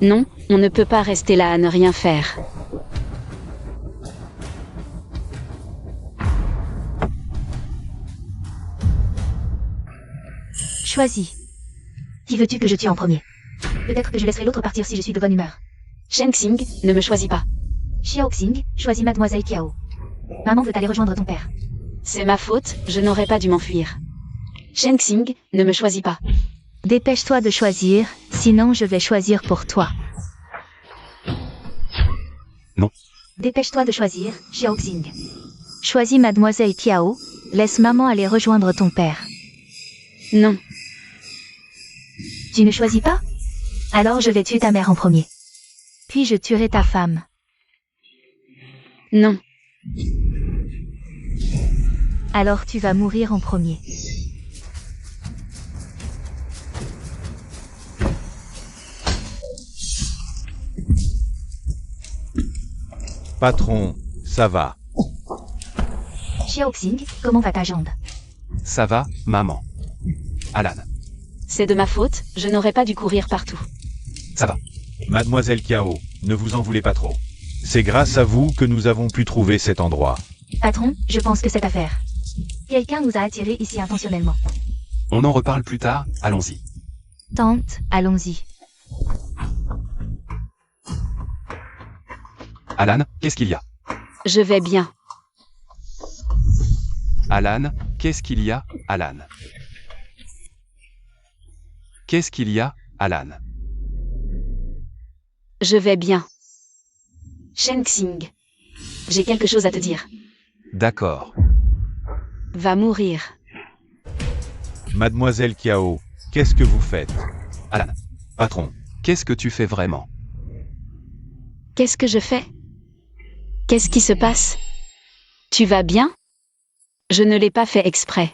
Non, on ne peut pas rester là à ne rien faire. Choisis. Qui veux-tu que je tue en premier? Peut-être que je laisserai l'autre partir si je suis de bonne humeur. Shen Xing, ne me choisis pas. Xiaoxing, choisis Mademoiselle Kiao. Maman veut aller rejoindre ton père. C'est ma faute, je n'aurais pas dû m'enfuir. Shen Xing, ne me choisis pas. Dépêche-toi de choisir, sinon je vais choisir pour toi. Non. Dépêche-toi de choisir, Xiaoxing. Choisis Mademoiselle Kiao, laisse maman aller rejoindre ton père. Non. Tu ne choisis pas? Alors je vais tuer ta mère en premier. Puis je tuerai ta femme. Non. Alors tu vas mourir en premier. Patron, ça va. Xiaoxing, comment va ta jambe? Ça va, maman. Alan. C'est de ma faute, je n'aurais pas dû courir partout. Ça va. Mademoiselle Kiao, ne vous en voulez pas trop. C'est grâce à vous que nous avons pu trouver cet endroit. Patron, je pense que cette affaire. Quelqu'un nous a attirés ici intentionnellement. On en reparle plus tard, allons-y. Tante, allons-y. Alan, qu'est-ce qu'il y a? Je vais bien. Alan, qu'est-ce qu'il y a, Alan? Qu'est-ce qu'il y a, Alan? Je vais bien. Shen Xing. J'ai quelque chose à te dire. D'accord. Va mourir. Mademoiselle Kiao, qu'est-ce que vous faites? Alan. Patron. Qu'est-ce que tu fais vraiment? Qu'est-ce que je fais? Qu'est-ce qui se passe? Tu vas bien? Je ne l'ai pas fait exprès.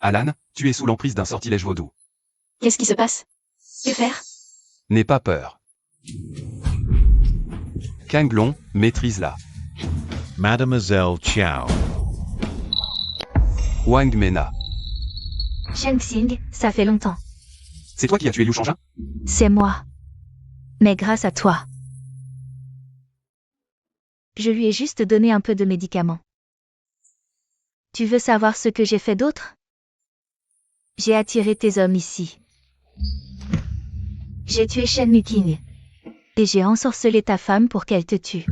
Alan, tu es sous l'emprise d'un sortilège vaudou. Qu'est-ce qui se passe? Que faire? N'aie pas peur. Kanglong, maîtrise-la. Mademoiselle Chiao. Wang Mena. Shen Xing, ça fait longtemps. C'est toi qui as tué Liu Shangja? C'est moi. Mais grâce à toi. Je lui ai juste donné un peu de médicaments. Tu veux savoir ce que j'ai fait d'autre? J'ai attiré tes hommes ici. J'ai tué Shen Muking. Et j'ai ensorcelé ta femme pour qu'elle te tue.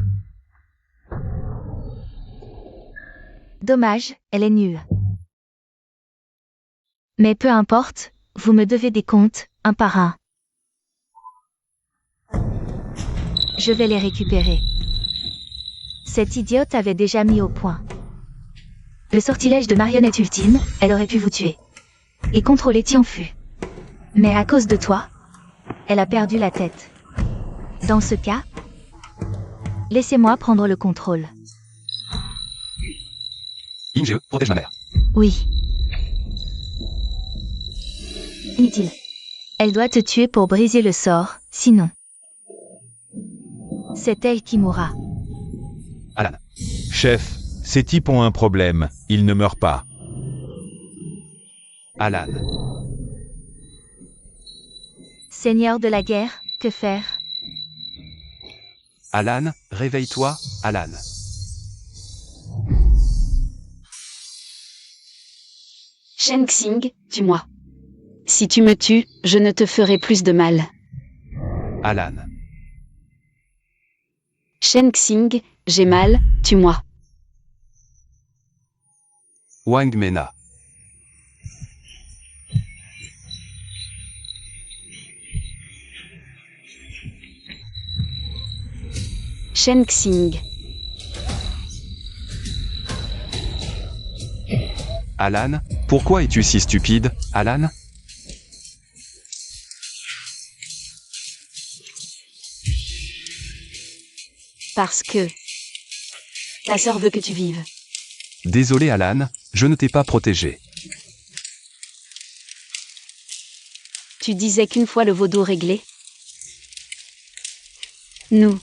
Dommage, elle est nulle. Mais peu importe, vous me devez des comptes, un par un. Je vais les récupérer. Cette idiote avait déjà mis au point. Le sortilège de marionnette ultime, elle aurait pu vous tuer. Et contrôler Tianfu. Mais à cause de toi, elle a perdu la tête. Dans ce cas, laissez-moi prendre le contrôle. Inge, protège ma mère. Oui. Inutile. Elle doit te tuer pour briser le sort, sinon. C'est elle qui mourra. Alan. Chef, ces types ont un problème, ils ne meurent pas. Alan. Seigneur de la guerre, que faire? Alan, réveille-toi, Alan. Shen Xing, tue-moi. Si tu me tues, je ne te ferai plus de mal. Alan. Shen Xing, j'ai mal, tue-moi. Wang Mena. Shen Xing. Alan, pourquoi es-tu si stupide, Alan? Parce que ta sœur veut que tu vives. Désolé Alan, je ne t'ai pas protégé. Tu disais qu'une fois le vaudou réglé, nous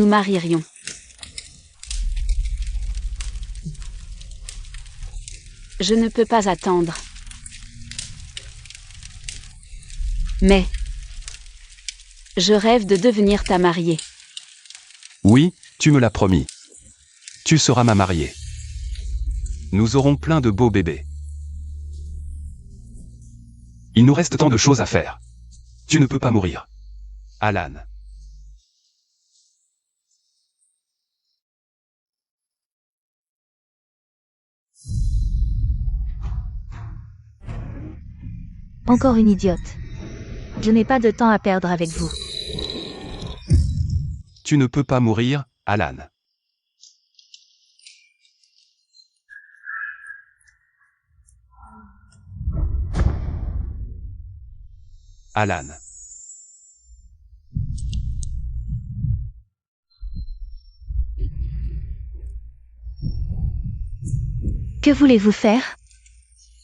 marierions. Je ne peux pas attendre. Mais je rêve de devenir ta mariée. Oui, tu me l'as promis. Tu seras ma mariée. Nous aurons plein de beaux bébés. Il nous reste tant de choses à faire. Tu ne peux pas mourir. Alan. Encore une idiote. Je n'ai pas de temps à perdre avec vous. Tu ne peux pas mourir, Alan. Alan. Que voulez-vous faire?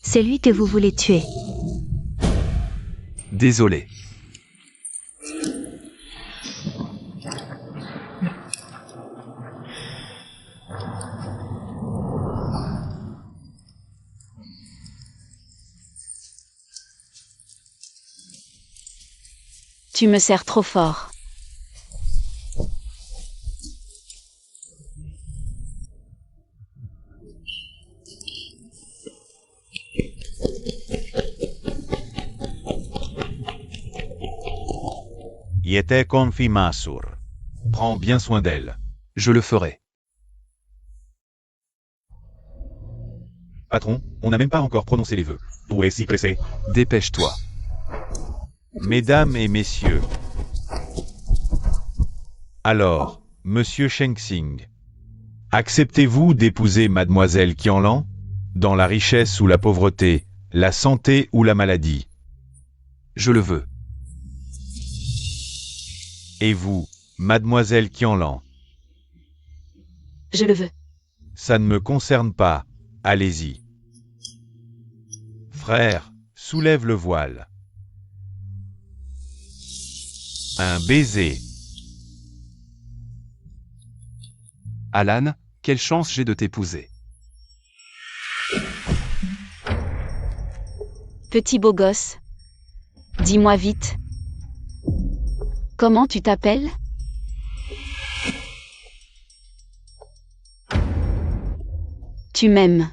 C'est lui que vous voulez tuer. Désolé. Tu me sers trop fort. Yete confi masur. Prends bien soin d'elle. Je le ferai. Patron, on n'a même pas encore prononcé les vœux. Où est si pressé? Dépêche-toi. Mesdames et messieurs. Alors, monsieur Shengxing, acceptez-vous d'épouser mademoiselle Qianlan, dans la richesse ou la pauvreté, la santé ou la maladie? Je le veux. Et vous, mademoiselle Qianlan? Je le veux. Ça ne me concerne pas, allez-y. Frère, soulève le voile. Un baiser. Alan, quelle chance j'ai de t'épouser. Petit beau gosse. Dis-moi vite. Comment tu t'appelles? Tu m'aimes.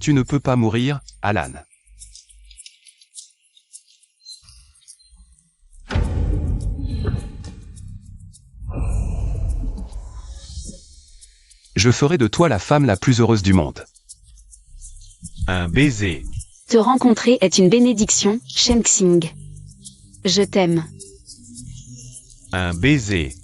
Tu ne peux pas mourir, Alan. Je ferai de toi la femme la plus heureuse du monde. Un baiser. Te rencontrer est une bénédiction, Shen Xing. Je t'aime. Un baiser.